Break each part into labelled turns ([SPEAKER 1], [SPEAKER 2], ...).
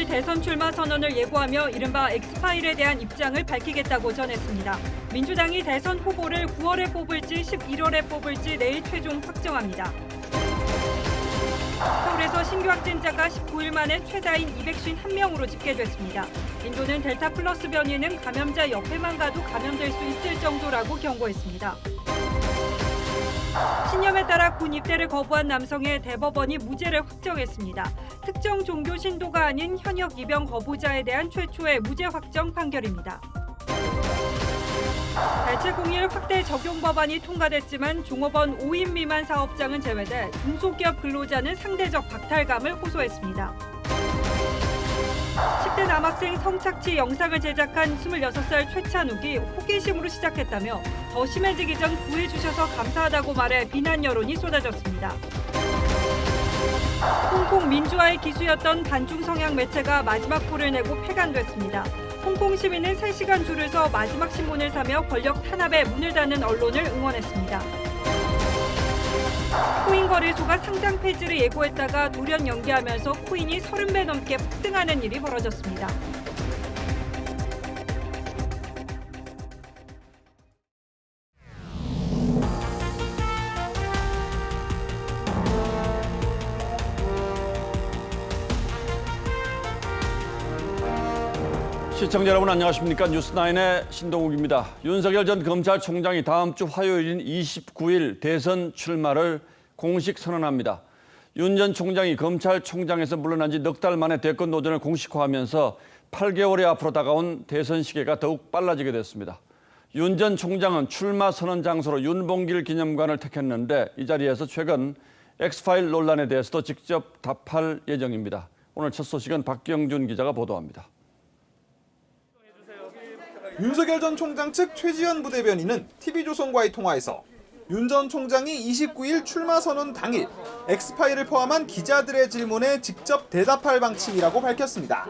[SPEAKER 1] 9일 대선 출마 선언을 예고하며 이른바 엑스파일에 대한 입장을 밝히겠다고 전했습니다. 민주당이 대선 후보를 9월에 뽑을지 11월에 뽑을지 내일 최종 확정합니다. 서울에서 신규 확진자가 19일 만에 최다인 251명으로 집계됐습니다. 인도는 델타 플러스 변이는 감염자 옆에만 가도 감염될 수 있을 정도라고 경고했습니다. 신념에 따라 군 입대를 거부한 남성의 대법원이 무죄를 확정했습니다. 특정 종교 신도가 아닌 현역 입영 거부자에 대한 최초의 무죄 확정 판결입니다. 대체공휴일 확대 적용 법안이 통과됐지만 종업원 5인 미만 사업장은 제외돼 중소기업 근로자는 상대적 박탈감을 호소했습니다. 10대 남학생 성착취 영상을 제작한 26살 최찬욱이 호기심으로 시작했다며 더 심해지기 전 구해주셔서 감사하다고 말해 비난 여론이 쏟아졌습니다. 홍콩 민주화의 기수였던 반중 성향 매체가 마지막 표를 내고 폐간됐습니다. 홍콩 시민은 3시간 줄을 서 마지막 신문을 사며 권력 탄압에 문을 닫는 언론을 응원했습니다. 코인 거래소가 상장 폐지를 예고했다가 돌연 연기하면서 코인이 30배 넘게 폭등하는 일이 벌어졌습니다.
[SPEAKER 2] 시청자 여러분 안녕하십니까? 뉴스9의 신동욱입니다. 윤석열 전 검찰총장이 다음 주 화요일인 29일 대선 출마를 공식 선언합니다. 윤 전 총장이 검찰총장에서 물러난 지 넉 달 만에 대권 도전을 공식화하면서 8개월이 앞으로 다가온 대선 시기가 더욱 빨라지게 됐습니다. 윤 전 총장은 출마 선언 장소로 윤봉길 기념관을 택했는데 이 자리에서 최근 엑스파일 논란에 대해서도 직접 답할 예정입니다. 오늘 첫 소식은 박경준 기자가 보도합니다.
[SPEAKER 3] 윤석열 전 총장 측 최지현 부대변인은 TV조선과의 통화에서 윤 전 총장이 29일 출마 선언 당일 엑스파일을 포함한 기자들의 질문에 직접 대답할 방침이라고 밝혔습니다.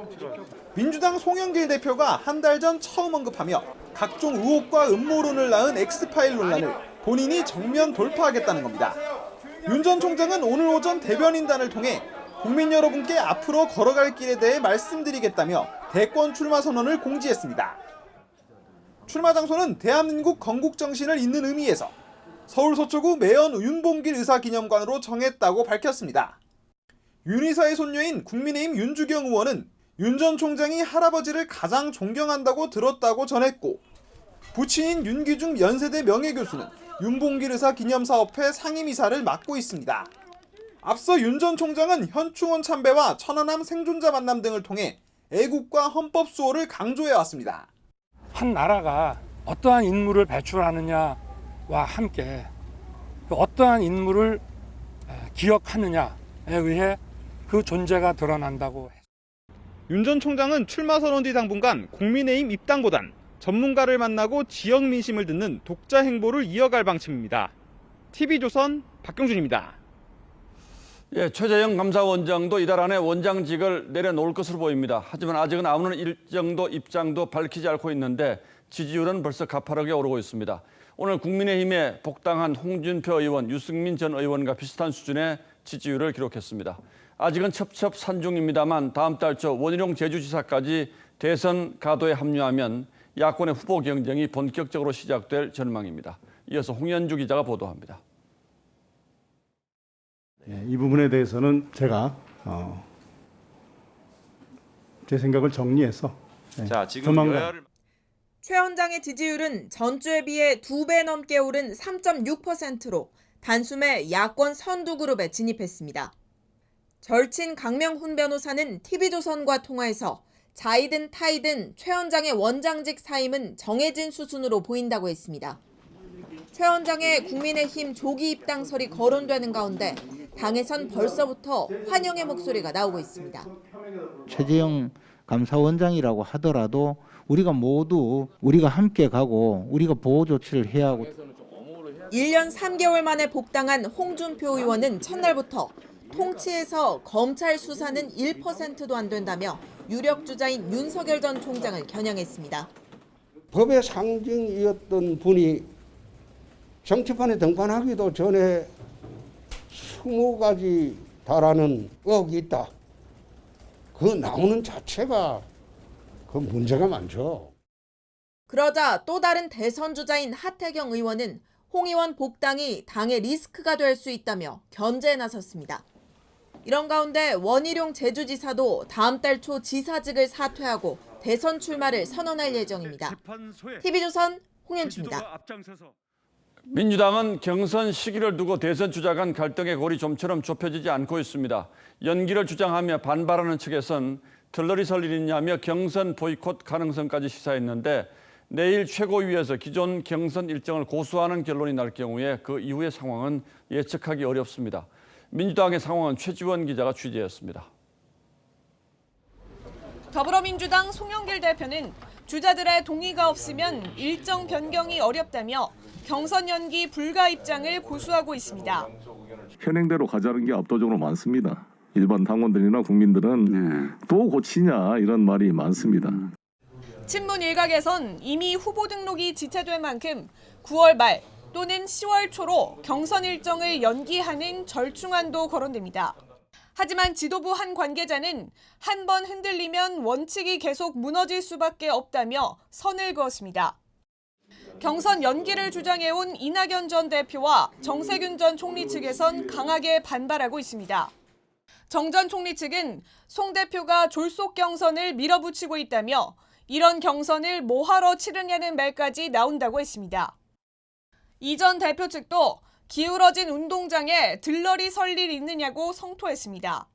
[SPEAKER 3] 민주당 송영길 대표가 한 달 전 처음 언급하며 각종 의혹과 음모론을 낳은 엑스파일 논란을 본인이 정면 돌파하겠다는 겁니다. 윤 전 총장은 오늘 오전 대변인단을 통해 국민 여러분께 앞으로 걸어갈 길에 대해 말씀드리겠다며 대권 출마 선언을 공지했습니다. 출마 장소는 대한민국 건국정신을 잇는 의미에서 서울 서초구 매연 윤봉길 의사기념관으로 정했다고 밝혔습니다. 윤 의사의 손녀인 국민의힘 윤주경 의원은 윤 전 총장이 할아버지를 가장 존경한다고 들었다고 전했고 부친인 윤기중 연세대 명예교수는 윤봉길 의사기념사업회 상임이사를 맡고 있습니다. 앞서 윤 전 총장은 현충원 참배와 천안함 생존자 만남 등을 통해 애국과 헌법 수호를 강조해왔습니다.
[SPEAKER 4] 한 나라가 어떠한 인물을 배출하느냐와 함께 어떠한 인물을 기억하느냐에 의해 그 존재가 드러난다고 했습니다.
[SPEAKER 3] 윤 전 총장은 출마 선언 뒤 당분간 국민의힘 입당보단 전문가를 만나고 지역 민심을 듣는 독자 행보를 이어갈 방침입니다. TV조선 박경준입니다.
[SPEAKER 2] 최재형 감사원장도 이달 안에 원장직을 내려놓을 것으로 보입니다. 하지만 아직은 아무런 일정도 입장도 밝히지 않고 있는데 지지율은 벌써 가파르게 오르고 있습니다. 오늘 국민의힘에 복당한 홍준표 의원, 유승민 전 의원과 비슷한 수준의 지지율을 기록했습니다. 아직은 첩첩산중입니다만 다음 달 초 원희룡 제주지사까지 대선 가도에 합류하면 야권의 후보 경쟁이 본격적으로 시작될 전망입니다. 이어서 홍현주 기자가 보도합니다.
[SPEAKER 5] 이 부분에 대해서는 제가 제 생각을 정리해서
[SPEAKER 6] 지금
[SPEAKER 5] 조만간
[SPEAKER 7] 최 원장의 지지율은 전주에 비해 2배 넘게 오른 3.6%로 단숨에 야권 선두 그룹에 진입했습니다. 절친 강명훈 변호사는 TV조선과 통화에서 자이든 타이든 최 원장의 원장직 사임은 정해진 수순으로 보인다고 했습니다. 최 원장의 국민의힘 조기 입당설이 거론되는 가운데 당에선 벌써부터 환영의 목소리가 나오고 있습니다.
[SPEAKER 8] 최재형 감사원장이라고 하더라도 우리가 모두 함께 가고 우리가 보호 조치를 해야 하고
[SPEAKER 7] 1년 3개월 만에 복당한 홍준표 의원은 첫날부터 통치에서 검찰 수사는 1%도 안 된다며 유력 주자인 윤석열 전 총장을 겨냥했습니다.
[SPEAKER 9] 법의 상징이었던 분이 정치판에 등판하기도 전에 20가지 달하는 의혹이 있다. 그 나오는 자체가 그 문제가 많죠.
[SPEAKER 7] 그러자 또 다른 대선 주자인 하태경 의원은 홍 의원 복당이 당의 리스크가 될 수 있다며 견제에 나섰습니다. 이런 가운데 원희룡 제주지사도 다음 달 초 지사직을 사퇴하고 대선 출마를 선언할 예정입니다. TV조선 홍현주입니다.
[SPEAKER 2] 민주당은 경선 시기를 두고 대선 주자 간 갈등의 골이 좀처럼 좁혀지지 않고 있습니다. 연기를 주장하며 반발하는 측에선 들러리 설 일이냐며 경선 보이콧 가능성까지 시사했는데 내일 최고위에서 기존 경선 일정을 고수하는 결론이 날 경우에 그 이후의 상황은 예측하기 어렵습니다. 민주당의 상황은 최지원 기자가 취재했습니다.
[SPEAKER 6] 더불어민주당 송영길 대표는 주자들의 동의가 없으면 일정 변경이 어렵다며 경선 연기 불가 입장을 고수하고 있습니다.
[SPEAKER 10] 현행대로 가자는 게 압도적으로 많습니다. 일반 당원들이나 국민들은 또 고치냐 이런 말이 많습니다.
[SPEAKER 6] 친문 일각에선 이미 후보 등록이 지체된 만큼 9월 말 또는 10월 초로 경선 일정을 연기하는 절충안도 거론됩니다. 하지만 지도부 한 관계자는 한 번 흔들리면 원칙이 계속 무너질 수밖에 없다며 선을 그었습니다. 경선 연기를 주장해온 이낙연 전 대표와 정세균 전 총리 측에선 강하게 반발하고 있습니다. 정 전 총리 측은 송 대표가 졸속 경선을 밀어붙이고 있다며 이런 경선을 뭐하러 치르냐는 말까지 나온다고 했습니다. 이 전 대표 측도 기울어진 운동장에 들러리 설 일 있느냐고 성토했습니다.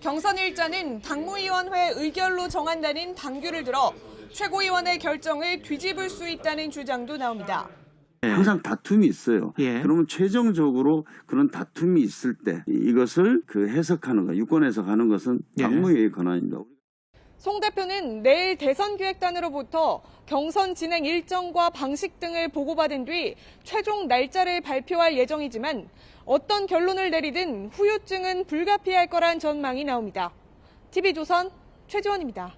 [SPEAKER 6] 경선 일자는 당무위원회 의결로 정한다는 당규를 들어 최고위원의 결정을 뒤집을 수 있다는 주장도 나옵니다.
[SPEAKER 11] 항상 다툼이 있어요. 그러면 최종적으로 그런 다툼이 있을 때 이것을 해석하는 것, 유권 해석하는 것은 당무위의 권한입니다.
[SPEAKER 6] 송 대표는 내일 대선기획단으로부터 경선 진행 일정과 방식 등을 보고받은 뒤 최종 날짜를 발표할 예정이지만 어떤 결론을 내리든 후유증은 불가피할 거란 전망이 나옵니다. TV조선 최지원입니다.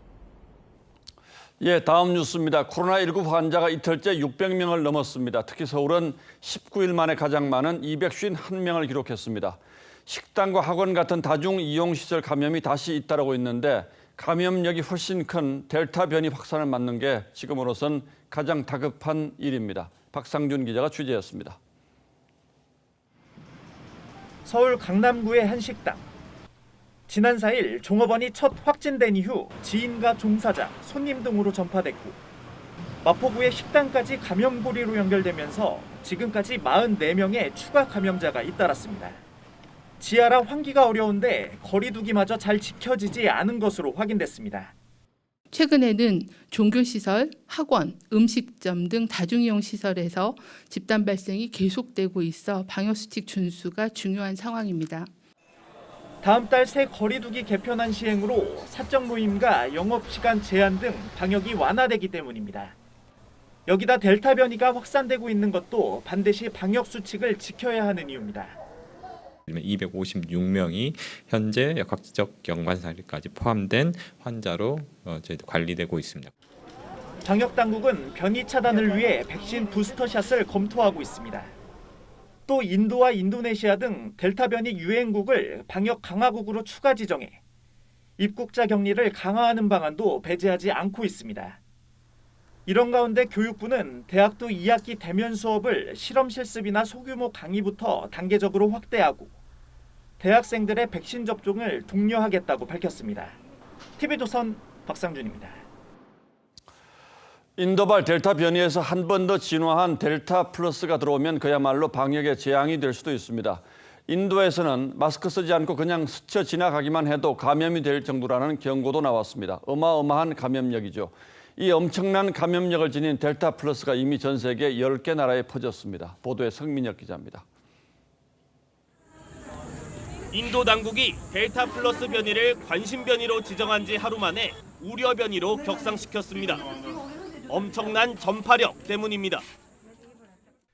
[SPEAKER 2] 예, 다음 뉴스입니다. 코로나19 환자가 이틀째 600명을 넘었습니다. 특히 서울은 19일 만에 가장 많은 251명을 기록했습니다. 식당과 학원 같은 다중 이용시설 감염이 다시 잇따르고 있는데 감염력이 훨씬 큰 델타 변이 확산을 막는 게 지금으로선 가장 다급한 일입니다. 박상준 기자가 취재했습니다.
[SPEAKER 12] 서울 강남구의 한 식당. 지난 4일 종업원이 첫 확진된 이후 지인과 종사자, 손님 등으로 전파됐고 마포구의 식당까지 감염고리로 연결되면서 지금까지 44명의 추가 감염자가 잇따랐습니다. 지하라 환기가 어려운데 거리 두기마저 잘 지켜지지 않은 것으로 확인됐습니다.
[SPEAKER 13] 최근에는 종교시설, 학원, 음식점 등 다중이용 시설에서 집단 발생이 계속되고 있어 방역수칙 준수가 중요한 상황입니다.
[SPEAKER 12] 다음 달 새 거리 두기 개편안 시행으로 사적 모임과 영업시간 제한 등 방역이 완화되기 때문입니다. 여기다 델타 변이가 확산되고 있는 것도 반드시 방역수칙을 지켜야 하는 이유입니다.
[SPEAKER 14] 256명이 현재 역학적 연관 사례까지 포함된 환자로 관리되고 있습니다.
[SPEAKER 12] 방역당국은 변이 차단을 위해 백신 부스터샷을 검토하고 있습니다. 또 인도와 인도네시아 등 델타 변이 유행국을 방역 강화국으로 추가 지정해 입국자 격리를 강화하는 방안도 배제하지 않고 있습니다. 이런 가운데 교육부는 대학도 2학기 대면 수업을 실험 실습이나 소규모 강의부터 단계적으로 확대하고 대학생들의 백신 접종을 독려하겠다고 밝혔습니다. TV조선 박상준입니다.
[SPEAKER 2] 인도발 델타 변이에서 한 번 더 진화한 델타 플러스가 들어오면 그야말로 방역에 재앙이 될 수도 있습니다. 인도에서는 마스크 쓰지 않고 그냥 스쳐 지나가기만 해도 감염이 될 정도라는 경고도 나왔습니다. 어마어마한 감염력이죠. 이 엄청난 감염력을 지닌 델타 플러스가 이미 전 세계 10개 나라에 퍼졌습니다. 보도에 성민혁 기자입니다.
[SPEAKER 15] 인도 당국이 델타 플러스 변이를 관심 변이로 지정한 지 하루 만에 우려 변이로 격상시켰습니다. 엄청난 전파력 때문입니다.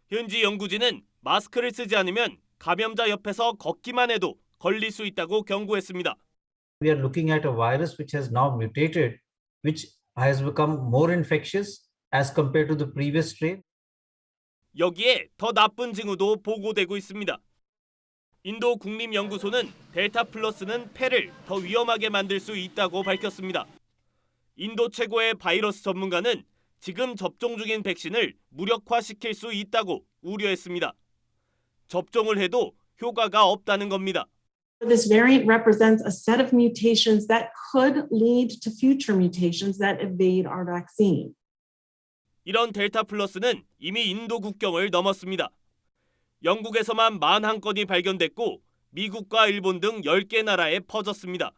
[SPEAKER 15] 현지 연구진은 마스크를 쓰지 않으면 감염자 옆에서 걷기만 해도 걸릴 수 있다고 경고했습니다.
[SPEAKER 16] We are looking at a virus which has now mutated, which has become more infectious as compared to the previous strain.
[SPEAKER 15] 여기에 더 나쁜 징후도 보고되고 있습니다. 인도 국립연구소는 델타 플러스는 폐를 더 위험하게 만들 수 있다고 밝혔습니다. 인도 최고의 바이러스 전문가는 지금 접종 중인 백신을 무력화시킬 수 있다고 우려했습니다. 접종을 해도 효과가 없다는 겁니다.
[SPEAKER 17] This variant represents a set of mutations that could lead to future mutations that evade our vaccine.
[SPEAKER 15] 이런 델타 플러스는 이미 인도 국경을 넘었습니다. 영국에서만 41건이 발견됐고 미국과 일본 등 10개 나라에 퍼졌습니다.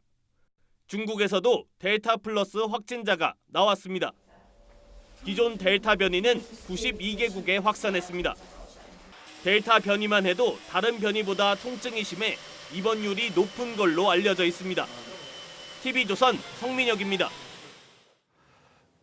[SPEAKER 15] 중국에서도 델타 플러스 확진자가 나왔습니다. 기존 델타 변이는 92개국에 확산했습니다. 델타 변이만 해도 다른 변이보다 통증이 심해 입원율이 높은 걸로 알려져 있습니다. TV조선 성민혁입니다.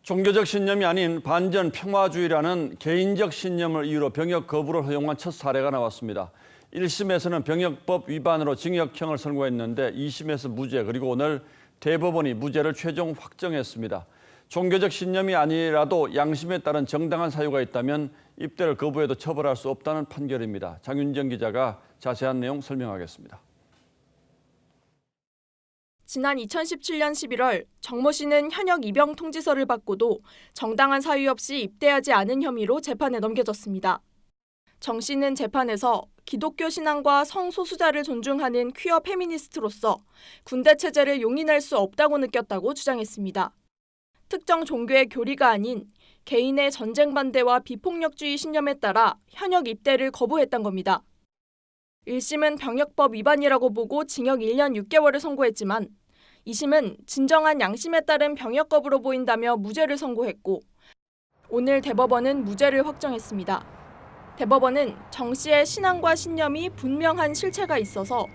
[SPEAKER 2] 종교적 신념이 아닌 반전 평화주의라는 개인적 신념을 이유로 병역 거부를 허용한 첫 사례가 나왔습니다. 1심에서는 병역법 위반으로 징역형을 선고했는데 2심에서 무죄, 그리고 오늘 대법원이 무죄를 최종 확정했습니다. 종교적 신념이 아니라도 양심에 따른 정당한 사유가 있다면 입대를 거부해도 처벌할 수 없다는 판결입니다. 장윤정 기자가 자세한 내용 설명하겠습니다.
[SPEAKER 18] 지난 2017년 11월 정모 씨는 현역 입영 통지서를 받고도 정당한 사유 없이 입대하지 않은 혐의로 재판에 넘겨졌습니다. 정 씨는 재판에서 기독교 신앙과 성소수자를 존중하는 퀴어 페미니스트로서 군대 체제를 용인할 수 없다고 느꼈다고 주장했습니다. 특정 종교의 교리가 아닌 개인의 전쟁 반대와 비폭력주의 신념에 따라 현역 입대를 거부했던 겁니다. 1심은 병역법 위반이라고 보고 징역 1년 6개월을 선고했지만 2심은 진정한 양심에 따른 병역 거부로 보인다며 무죄를 선고했고 오늘 대법원은 무죄를 확정했습니다. 대법원은 정 씨의 신앙과 신념이 분명한 실체가 있어서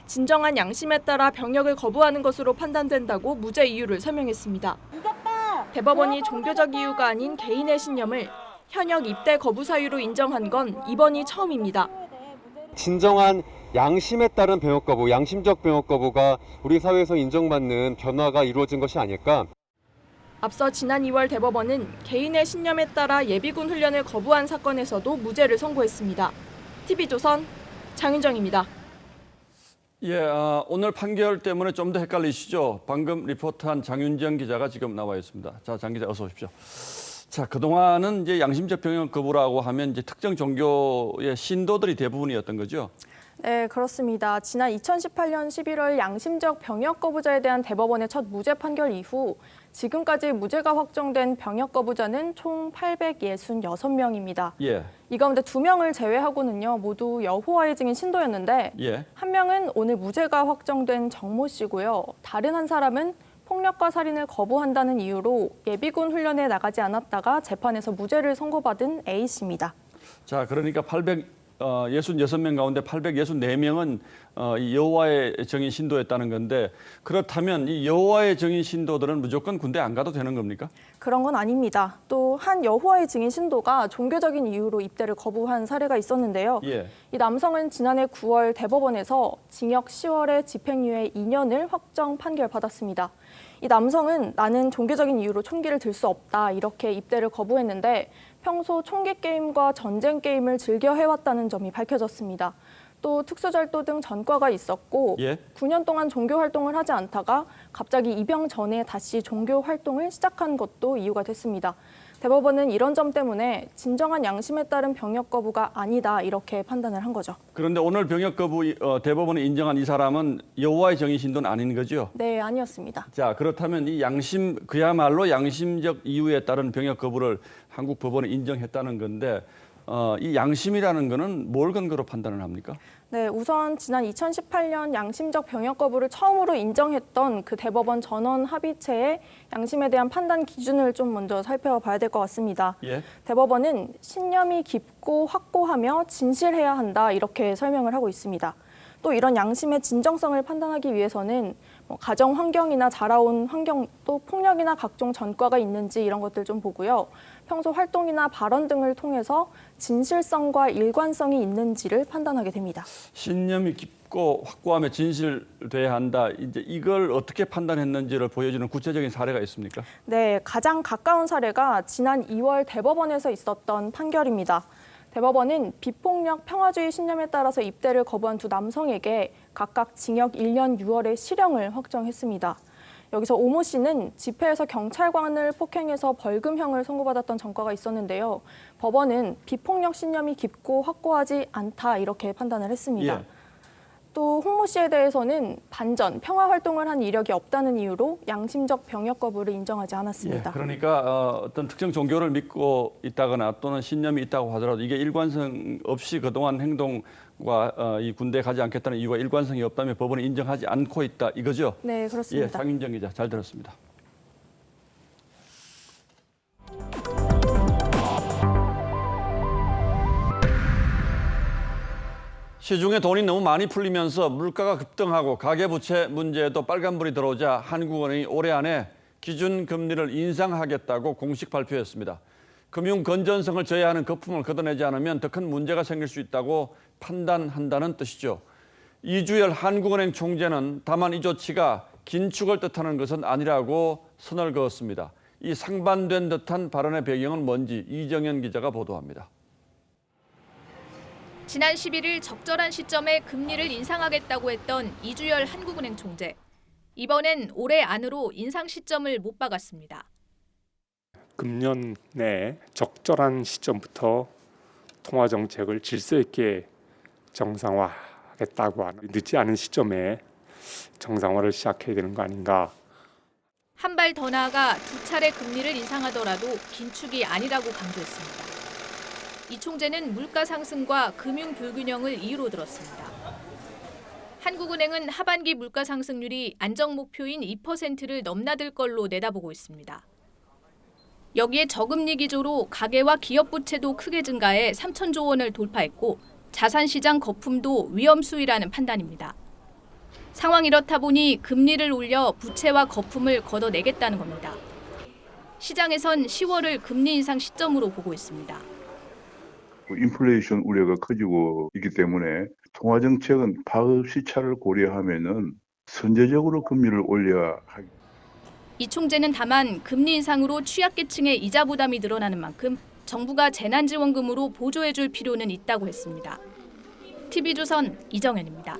[SPEAKER 18] 진정한 양심에 따라 병역을 거부하는 것으로 판단된다고 무죄 이유를 설명했습니다. 대법원이 종교적 이유가 아닌 개인의 신념을 현역 입대 거부 사유로 인정한 건 이번이 처음입니다.
[SPEAKER 19] 진정한 양심에 따른 병역 거부, 양심적 병역 거부가 우리 사회에서 인정받는 변화가 이루어진 것이 아닐까?
[SPEAKER 18] 앞서 지난 2월 대법원은 개인의 신념에 따라 예비군 훈련을 거부한 사건에서도 무죄를 선고했습니다. TV조선 장윤정입니다.
[SPEAKER 2] 오늘 판결 때문에 좀 더 헷갈리시죠? 방금 리포트한 장윤정 기자가 지금 나와 있습니다. 자, 장 기자 어서 오십시오. 자, 그동안은 이제 양심적 병역 거부라고 하면 이제 특정 종교의 신도들이 대부분이었던 거죠?
[SPEAKER 18] 네, 그렇습니다. 지난 2018년 11월 양심적 병역 거부자에 대한 대법원의 첫 무죄 판결 이후 지금까지 무죄가 확정된 병역 거부자는 총 866명입니다.
[SPEAKER 2] 예.
[SPEAKER 18] 이 가운데 2명을 제외하고는요, 모두 여호와의 증인 신도였는데
[SPEAKER 2] 예.
[SPEAKER 18] 한 명은 오늘 무죄가 확정된 정모 씨고요. 다른 한 사람은 폭력과 살인을 거부한다는 이유로 예비군 훈련에 나가지 않았다가 재판에서 무죄를 선고받은 A 씨입니다.
[SPEAKER 2] 자, 그러니까 866명 가운데 864명은 이 여호와의 증인 신도였다는 건데 그렇다면 이 여호와의 증인 신도들은 무조건 군대 안 가도 되는 겁니까?
[SPEAKER 18] 그런 건 아닙니다. 또 한 여호와의 증인 신도가 종교적인 이유로 입대를 거부한 사례가 있었는데요.
[SPEAKER 2] 예.
[SPEAKER 18] 이 남성은 지난해 9월 대법원에서 징역 10월에 집행유예 2년을 확정 판결받았습니다. 이 남성은 나는 종교적인 이유로 총기를 들 수 없다 이렇게 입대를 거부했는데 평소 총기 게임과 전쟁 게임을 즐겨 해왔다는 점이 밝혀졌습니다. 또 특수절도 등 전과가 있었고 9년 동안 종교 활동을 하지 않다가 갑자기 입영 전에 다시 종교 활동을 시작한 것도 이유가 됐습니다. 대법원은 이런 점 때문에 진정한 양심에 따른 병역 거부가 아니다 이렇게 판단을 한 거죠.
[SPEAKER 2] 그런데 오늘 병역 거부 대법원이 인정한 이 사람은 여호와의 증인 신도는 아닌 거죠?
[SPEAKER 18] 네, 아니었습니다.
[SPEAKER 2] 자, 그렇다면 이 양심 그야말로 양심적 이유에 따른 병역 거부를 한국 법원이 인정했다는 건데 이 양심이라는 거는 뭘 근거로 판단을 합니까?
[SPEAKER 18] 네, 우선 지난 2018년 양심적 병역 거부를 처음으로 인정했던 그 대법원 전원 합의체의 양심에 대한 판단 기준을 좀 먼저 살펴봐야 될 것 같습니다.
[SPEAKER 2] 예.
[SPEAKER 18] 대법원은 신념이 깊고 확고하며 진실해야 한다 이렇게 설명을 하고 있습니다. 또 이런 양심의 진정성을 판단하기 위해서는 가정 환경이나 자라온 환경, 또 폭력이나 각종 전과가 있는지 이런 것들 좀 보고요. 평소 활동이나 발언 등을 통해서 진실성과 일관성이 있는지를 판단하게 됩니다.
[SPEAKER 2] 신념이 깊고 확고하며 진실돼야 한다. 이제 이걸 어떻게 판단했는지를 보여주는 구체적인 사례가 있습니까?
[SPEAKER 18] 네, 가장 가까운 사례가 지난 2월 대법원에서 있었던 판결입니다. 대법원은 비폭력 평화주의 신념에 따라서 입대를 거부한 두 남성에게 각각 징역 1년 6월의 실형을 확정했습니다. 여기서 오모 씨는 집회에서 경찰관을 폭행해서 벌금형을 선고받았던 전과가 있었는데요. 법원은 비폭력 신념이 깊고 확고하지 않다 이렇게 판단을 했습니다.
[SPEAKER 2] 예.
[SPEAKER 18] 또 홍모 씨에 대해서는 반전, 평화 활동을 한 이력이 없다는 이유로 양심적 병역 거부를 인정하지 않았습니다.
[SPEAKER 2] 예, 그러니까 어떤 특정 종교를 믿고 있다거나 또는 신념이 있다고 하더라도 이게 일관성 없이 그동안 행동과 이 군대에 가지 않겠다는 이유가 일관성이 없다면 법원이 인정하지 않고 있다 이거죠?
[SPEAKER 18] 네, 그렇습니다.
[SPEAKER 2] 예, 장윤정 기자 잘 들었습니다. 시중에 돈이 너무 많이 풀리면서 물가가 급등하고 가계부채 문제에도 빨간불이 들어오자 한국은행이 올해 안에 기준금리를 인상하겠다고 공식 발표했습니다. 금융 건전성을 저해하는 거품을 걷어내지 않으면 더 큰 문제가 생길 수 있다고 판단한다는 뜻이죠. 이주열 한국은행 총재는 다만 이 조치가 긴축을 뜻하는 것은 아니라고 선을 그었습니다. 이 상반된 듯한 발언의 배경은 뭔지 이정현 기자가 보도합니다.
[SPEAKER 20] 지난 11일 적절한 시점에 금리를 인상하겠다고 했던 이주열 한국은행 총재. 이번엔 올해 안으로 인상 시점을 못 박았습니다.
[SPEAKER 4] 금년 내 적절한 시점부터 통화 정책을 질서 있게 정상화하겠다고 하는 늦지 않은 시점에 정상화를 시작해야 되는 거 아닌가.
[SPEAKER 20] 한 발 더 나아가 두 차례 금리를 인상하더라도 긴축이 아니라고 강조했습니다. 이 총재는 물가 상승과 금융 불균형을 이유로 들었습니다. 한국은행은 하반기 물가 상승률이 안정 목표인 2%를 넘나들 걸로 내다보고 있습니다. 여기에 저금리 기조로 가계와 기업 부채도 크게 증가해 3천조 원을 돌파했고 자산시장 거품도 위험 수위라는 판단입니다. 상황이 이렇다 보니 금리를 올려 부채와 거품을 걷어내겠다는 겁니다. 시장에선 10월을 금리 인상 시점으로 보고 있습니다.
[SPEAKER 21] 인플레이션 우려가 커지고 있기 때문에 통화정책은 파급 시차를 고려하면은 선제적으로 금리를 올려야 하기.
[SPEAKER 20] 이 총재는 다만 금리 인상으로 취약계층의 이자 부담이 늘어나는 만큼 정부가 재난지원금으로 보조해줄 필요는 있다고 했습니다. TV조선 이정현입니다.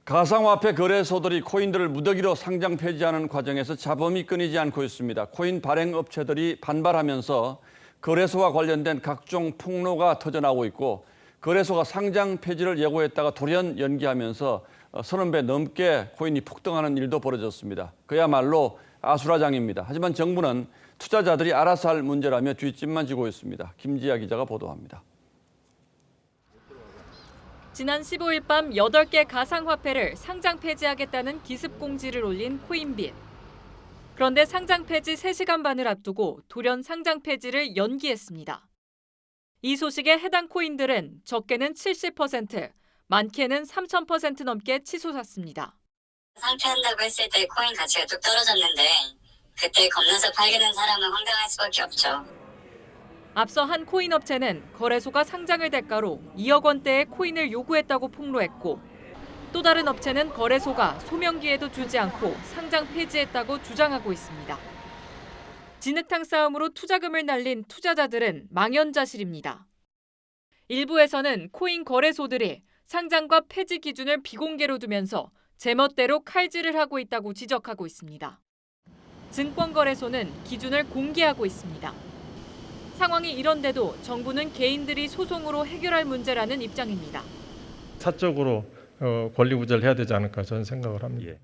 [SPEAKER 2] 가상화폐 거래소들이 코인들을 무더기로 상장 폐지하는 과정에서 잡음이 끊이지 않고 있습니다. 코인 발행 업체들이 반발하면서 거래소와 관련된 각종 폭로가 터져나오고 있고 거래소가 상장 폐지를 예고했다가 돌연 연기하면서 30배 넘게 코인이 폭등하는 일도 벌어졌습니다. 그야말로 아수라장입니다. 하지만 정부는 투자자들이 알아서 할 문제라며 뒷짐만 지고 있습니다. 김지아 기자가 보도합니다.
[SPEAKER 1] 지난 15일 밤 8개 가상화폐를 상장 폐지하겠다는 기습 공지를 올린 코인빗. 그런데 상장 폐지 3시간 반을 앞두고 돌연 상장 폐지를 연기했습니다. 이 소식에 해당 코인들은 적게는 70%, 많게는 3000% 넘게 치솟았습니다.
[SPEAKER 22] 상폐한다고 했을 때 코인 가치가 뚝 떨어졌는데 그때 겁나서 팔게 된 사람은 황당할 수밖에 없죠.
[SPEAKER 1] 앞서 한 코인 업체는 거래소가 상장을 대가로 2억 원대의 코인을 요구했다고 폭로했고 또 다른 업체는 거래소가 소명기에도 주지 않고 상장 폐지했다고 주장하고 있습니다. 진흙탕 싸움으로 투자금을 날린 투자자들은 망연자실입니다. 일부에서는 코인 거래소들이 상장과 폐지 기준을 비공개로 두면서 제멋대로 칼질을 하고 있다고 지적하고 있습니다. 증권거래소는 기준을 공개하고 있습니다. 상황이 이런데도 정부는 개인들이 소송으로 해결할 문제라는 입장입니다.
[SPEAKER 23] 사적으로 권리 구제를 해야 되지 않을까 저는 생각을 합니다.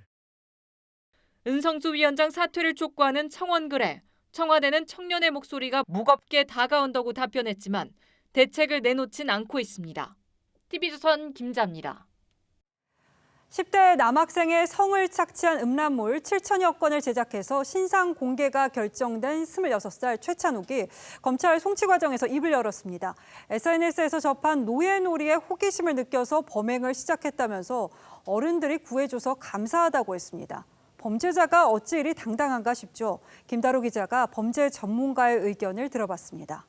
[SPEAKER 1] 은성주 위원장 사퇴를 촉구하는 청원글에 청와대는 청년의 목소리가 무겁게 다가온다고 답변했지만 대책을 내놓진 않고 있습니다. TV조선 김자입니다.
[SPEAKER 24] 10대 남학생의 성을 착취한 음란물 7천여 건을 제작해서 신상 공개가 결정된 26살 최찬욱이 검찰 송치 과정에서 입을 열었습니다. SNS에서 접한 노예놀이에 호기심을 느껴서 범행을 시작했다면서 어른들이 구해줘서 감사하다고 했습니다. 범죄자가 어찌 이리 당당한가 싶죠. 김다로 기자가 범죄 전문가의 의견을 들어봤습니다.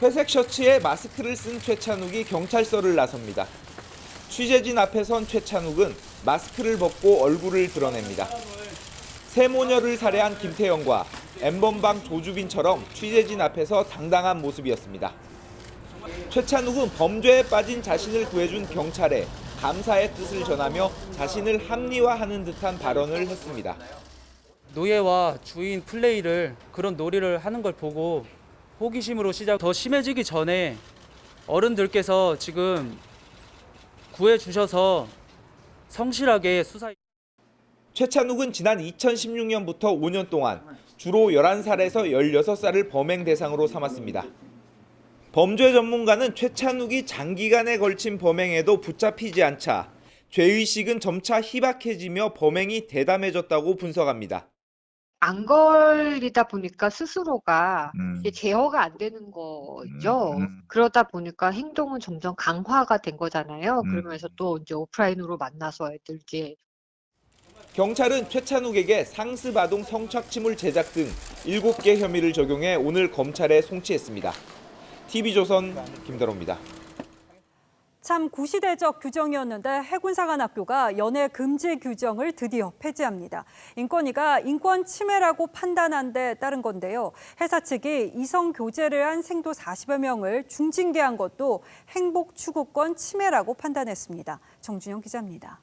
[SPEAKER 25] 회색 셔츠에 마스크를 쓴 최찬욱이 경찰서를 나섭니다. 취재진 앞에 선 최찬욱은 마스크를 벗고 얼굴을 드러냅니다. 새 모녀를 살해한 김태형과 N번방 조주빈처럼 취재진 앞에서 당당한 모습이었습니다. 최찬욱은 범죄에 빠진 자신을 구해준 경찰에 감사의 뜻을 전하며 자신을 합리화하는 듯한 발언을 했습니다.
[SPEAKER 3] 노예와 주인 플레이를 그런 놀이를 하는 걸 보고 호기심으로 더 심해지기 전에 어른들께서 지금 구해주셔서 성실하게 수사.
[SPEAKER 25] 최찬욱은 지난 2016년부터 5년 동안 주로 11살에서 16살을 범행 대상으로 삼았습니다. 범죄 전문가는 최찬욱이 장기간에 걸친 범행에도 붙잡히지 않자 죄의식은 점차 희박해지며 범행이 대담해졌다고 분석합니다.
[SPEAKER 5] 안 걸리다 보니까 스스로가 이제 제어가 안 되는 거죠. 그러다 보니까 행동은 점점 강화가 된 거잖아요. 그러면서 또 이제 오프라인으로 만나서 애들 이제.
[SPEAKER 25] 경찰은 최찬욱에게 상습아동 성착취물 제작 등 7개 혐의를 적용해 오늘 검찰에 송치했습니다. TV조선 김다로입니다.
[SPEAKER 24] 참 구시대적 규정이었는데 해군사관학교가 연애 금지 규정을 드디어 폐지합니다. 인권위가 인권 침해라고 판단한 데 따른 건데요. 회사 측이 이성 교제를 한 생도 40여 명을 중징계한 것도 행복 추구권 침해라고 판단했습니다. 정준영 기자입니다.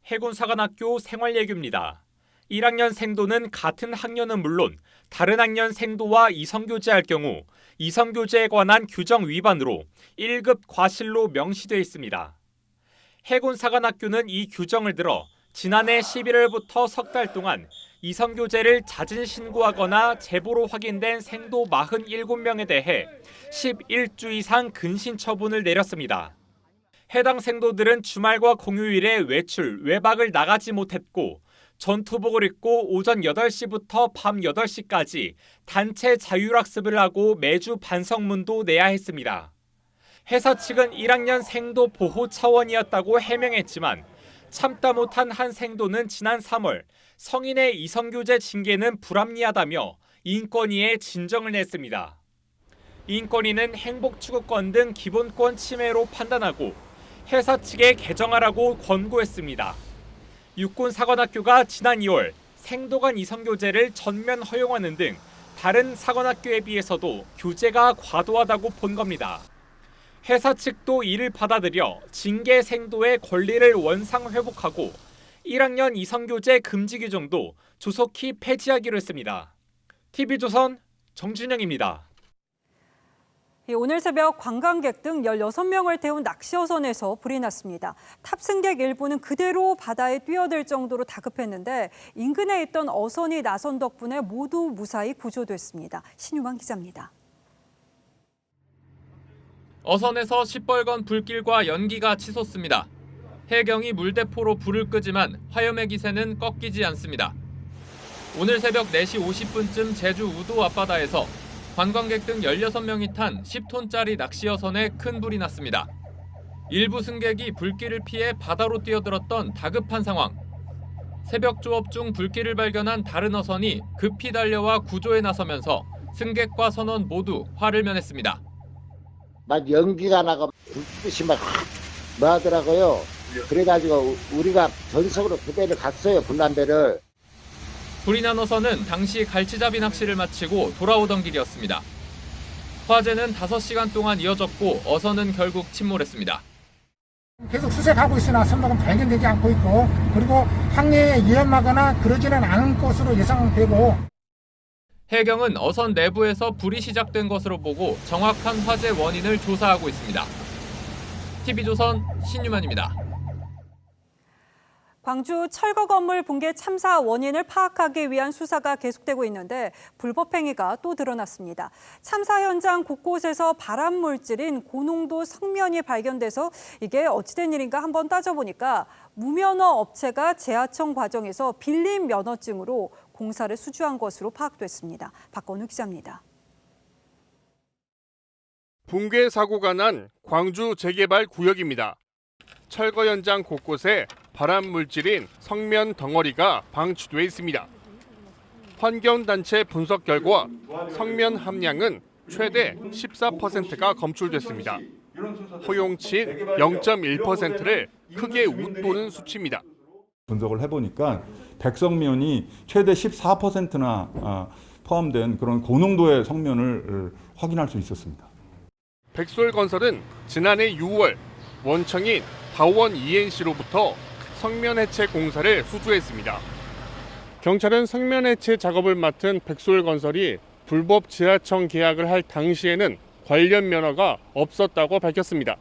[SPEAKER 7] 해군사관학교 생활예규입니다. 1학년 생도는 같은 학년은 물론 다른 학년 생도와 이성교제할 경우 이성교제에 관한 규정 위반으로 1급 과실로 명시돼 있습니다. 해군사관학교는 이 규정을 들어 지난해 11월부터 석 달 동안 이성교제를 잦은 신고하거나 제보로 확인된 생도 47명에 대해 11주 이상 근신 처분을 내렸습니다. 해당 생도들은 주말과 공휴일에 외출, 외박을 나가지 못했고 전투복을 입고 오전 8시부터 밤 8시까지 단체 자율학습을 하고 매주 반성문도 내야 했습니다. 회사 측은 1학년 생도 보호 차원이었다고 해명했지만 참다 못한 한 생도는 지난 3월 성인의 이성교제 징계는 불합리하다며 인권위에 진정을 냈습니다. 인권위는 행복추구권 등 기본권 침해로 판단하고 회사 측에 개정하라고 권고했습니다. 육군사관학교가 지난 2월 생도 간 이성교제를 전면 허용하는 등 다른 사관학교에 비해서도 교제가 과도하다고 본 겁니다. 회사 측도 이를 받아들여 징계 생도의 권리를 원상 회복하고 1학년 이성교제 금지 규정도 조속히 폐지하기로 했습니다. TV조선 정준영입니다.
[SPEAKER 24] 오늘 새벽 관광객 등 16명을 태운 낚시어선에서 불이 났습니다. 탑승객 일부는 그대로 바다에 뛰어들 정도로 다급했는데 인근에 있던 어선이 나선 덕분에 모두 무사히 구조됐습니다. 신유만 기자입니다.
[SPEAKER 7] 어선에서 시뻘건 불길과 연기가 치솟습니다. 해경이 물대포로 불을 끄지만 화염의 기세는 꺾이지 않습니다. 오늘 새벽 4시 50분쯤 제주 우도 앞바다에서 관광객 등 16명이 탄 10톤짜리 낚시어선에 큰 불이 났습니다. 일부 승객이 불길을 피해 바다로 뛰어들었던 다급한 상황. 새벽 조업 중 불길을 발견한 다른 어선이 급히 달려와 구조에 나서면서 승객과 선원 모두 화를 면했습니다.
[SPEAKER 8] 막 연기가 나고 불빛이 막 하더라고요. 그래가지고 우리가 전속으로 부대를 갔어요, 군함대를.
[SPEAKER 7] 불이 난 어선은 당시 갈치잡이 낚시를 마치고 돌아오던 길이었습니다. 화재는 5시간 동안 이어졌고 어선은 결국 침몰했습니다.
[SPEAKER 9] 계속 수색하고 있으나 선박은 발견되지 않고 있고 그리고 항해에 위험하거나 그러지는 않은 것으로 예상되고
[SPEAKER 7] 해경은 어선 내부에서 불이 시작된 것으로 보고 정확한 화재 원인을 조사하고 있습니다. TV조선 신유만입니다.
[SPEAKER 24] 광주 철거 건물 붕괴 참사 원인을 파악하기 위한 수사가 계속되고 있는데 불법 행위가 또 드러났습니다. 참사 현장 곳곳에서 발암 물질인 고농도 성면이 발견돼서 이게 어찌된 일인가 한번 따져보니까 무면허 업체가 재하청 과정에서 빌린 면허증으로 공사를 수주한 것으로 파악됐습니다. 박건우 기자입니다.
[SPEAKER 26] 붕괴 사고가 난 광주 재개발 구역입니다. 철거 현장 곳곳에 발암 물질인 성면 덩어리가 방치돼 있습니다. 환경단체 분석 결과 성면 함량은 최대 14%가 검출됐습니다. 허용치인 0.1%를 크게 웃도는 수치입니다.
[SPEAKER 6] 분석을 해보니까 백성면이 최대 14%나 포함된 그런 고농도의 성면을 확인할 수 있었습니다.
[SPEAKER 26] 백솔건설은 지난해 6월 원청인 다원 ENC로부터 성면 해체 공사를 수주했습니다. 경찰은 성면 해체 작업을 맡은 백솔건설이 불법 지하청 계약을 할 당시에는 관련 면허가 없었다고 밝혔습니다.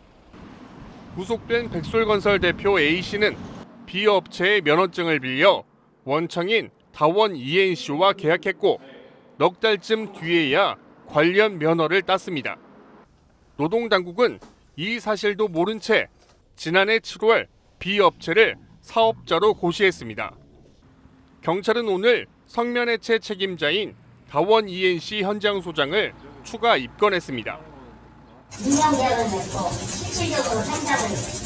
[SPEAKER 26] 구속된 백솔건설 대표 A씨는 B업체의 면허증을 빌려 원청인 다원 ENC와 계약했고 넉 달쯤 뒤에야 관련 면허를 땄습니다. 노동당국은 이 사실도 모른 채 지난해 7월 B업체를 사업자로 고시했습니다. 경찰은 오늘 성면 해체 책임자인 다원 ENC 현장 소장을 추가 입건했습니다.
[SPEAKER 22] 분명 계약을 맺고 실질적으로 생산을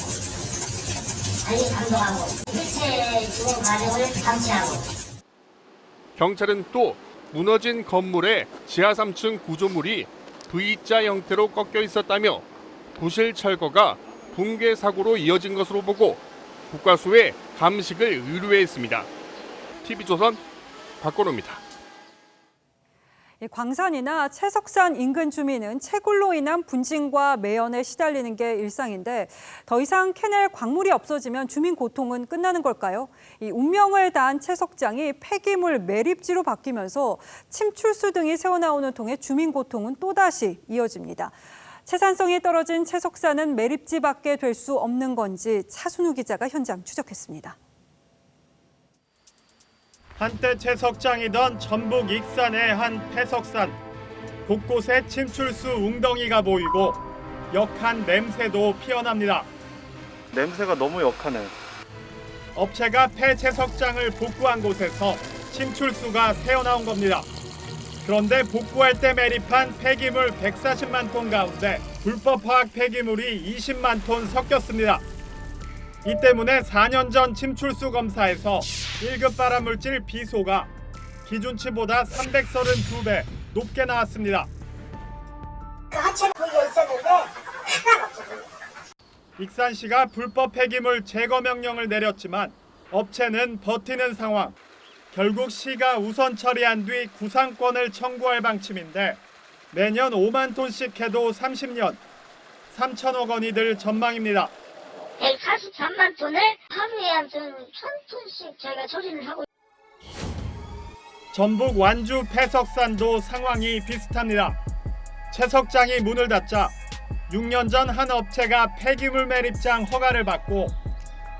[SPEAKER 22] 관리 감독하고 해체 진행 과정을 감시하고.
[SPEAKER 26] 경찰은 또 무너진 건물의 지하 3층 구조물이 V자 형태로 꺾여 있었다며 부실 철거가 붕괴 사고로 이어진 것으로 보고 국과수에 감식을 의뢰했습니다. TV조선 박건호입니다.
[SPEAKER 24] 광산이나 채석산 인근 주민은 채굴로 인한 분진과 매연에 시달리는 게 일상인데 더 이상 캐낼 광물이 없어지면 주민 고통은 끝나는 걸까요? 이 운명을 다한 채석장이 폐기물 매립지로 바뀌면서 침출수 등이 새어나오는 통에 주민 고통은 또다시 이어집니다. 채산성이 떨어진 채석산은 매립지밖에 될 수 없는 건지 차순우 기자가 현장 추적했습니다.
[SPEAKER 10] 한때 채석장이던 전북 익산의 한 폐석산. 곳곳에 침출수 웅덩이가 보이고 역한 냄새도 피어납니다.
[SPEAKER 11] 냄새가 너무 역하네.
[SPEAKER 10] 업체가 폐채석장을 복구한 곳에서 침출수가 새어나온 겁니다. 그런데 복구할 때 매립한 폐기물 140만 톤 가운데 불법 화학 폐기물이 20만 톤 섞였습니다. 이 때문에 4년 전 침출수 검사에서 1급 발암물질 비소가 기준치보다 332배 높게 나왔습니다.
[SPEAKER 22] 그 하체 거기에 있었는데 하나가 없었어요.
[SPEAKER 10] 익산시가 불법 폐기물 제거 명령을 내렸지만 업체는 버티는 상황. 결국 시가 우선 처리한 뒤 구상권을 청구할 방침인데 매년 5만 톤씩 해도 30년, 3천억 원이 들 전망입니다.
[SPEAKER 22] 143만 톤을 하루에 한 1,000톤씩 저희가 처리를 하고.
[SPEAKER 10] 전북 완주 폐석산도 상황이 비슷합니다. 채석장이 문을 닫자 6년 전 한 업체가 폐기물 매립장 허가를 받고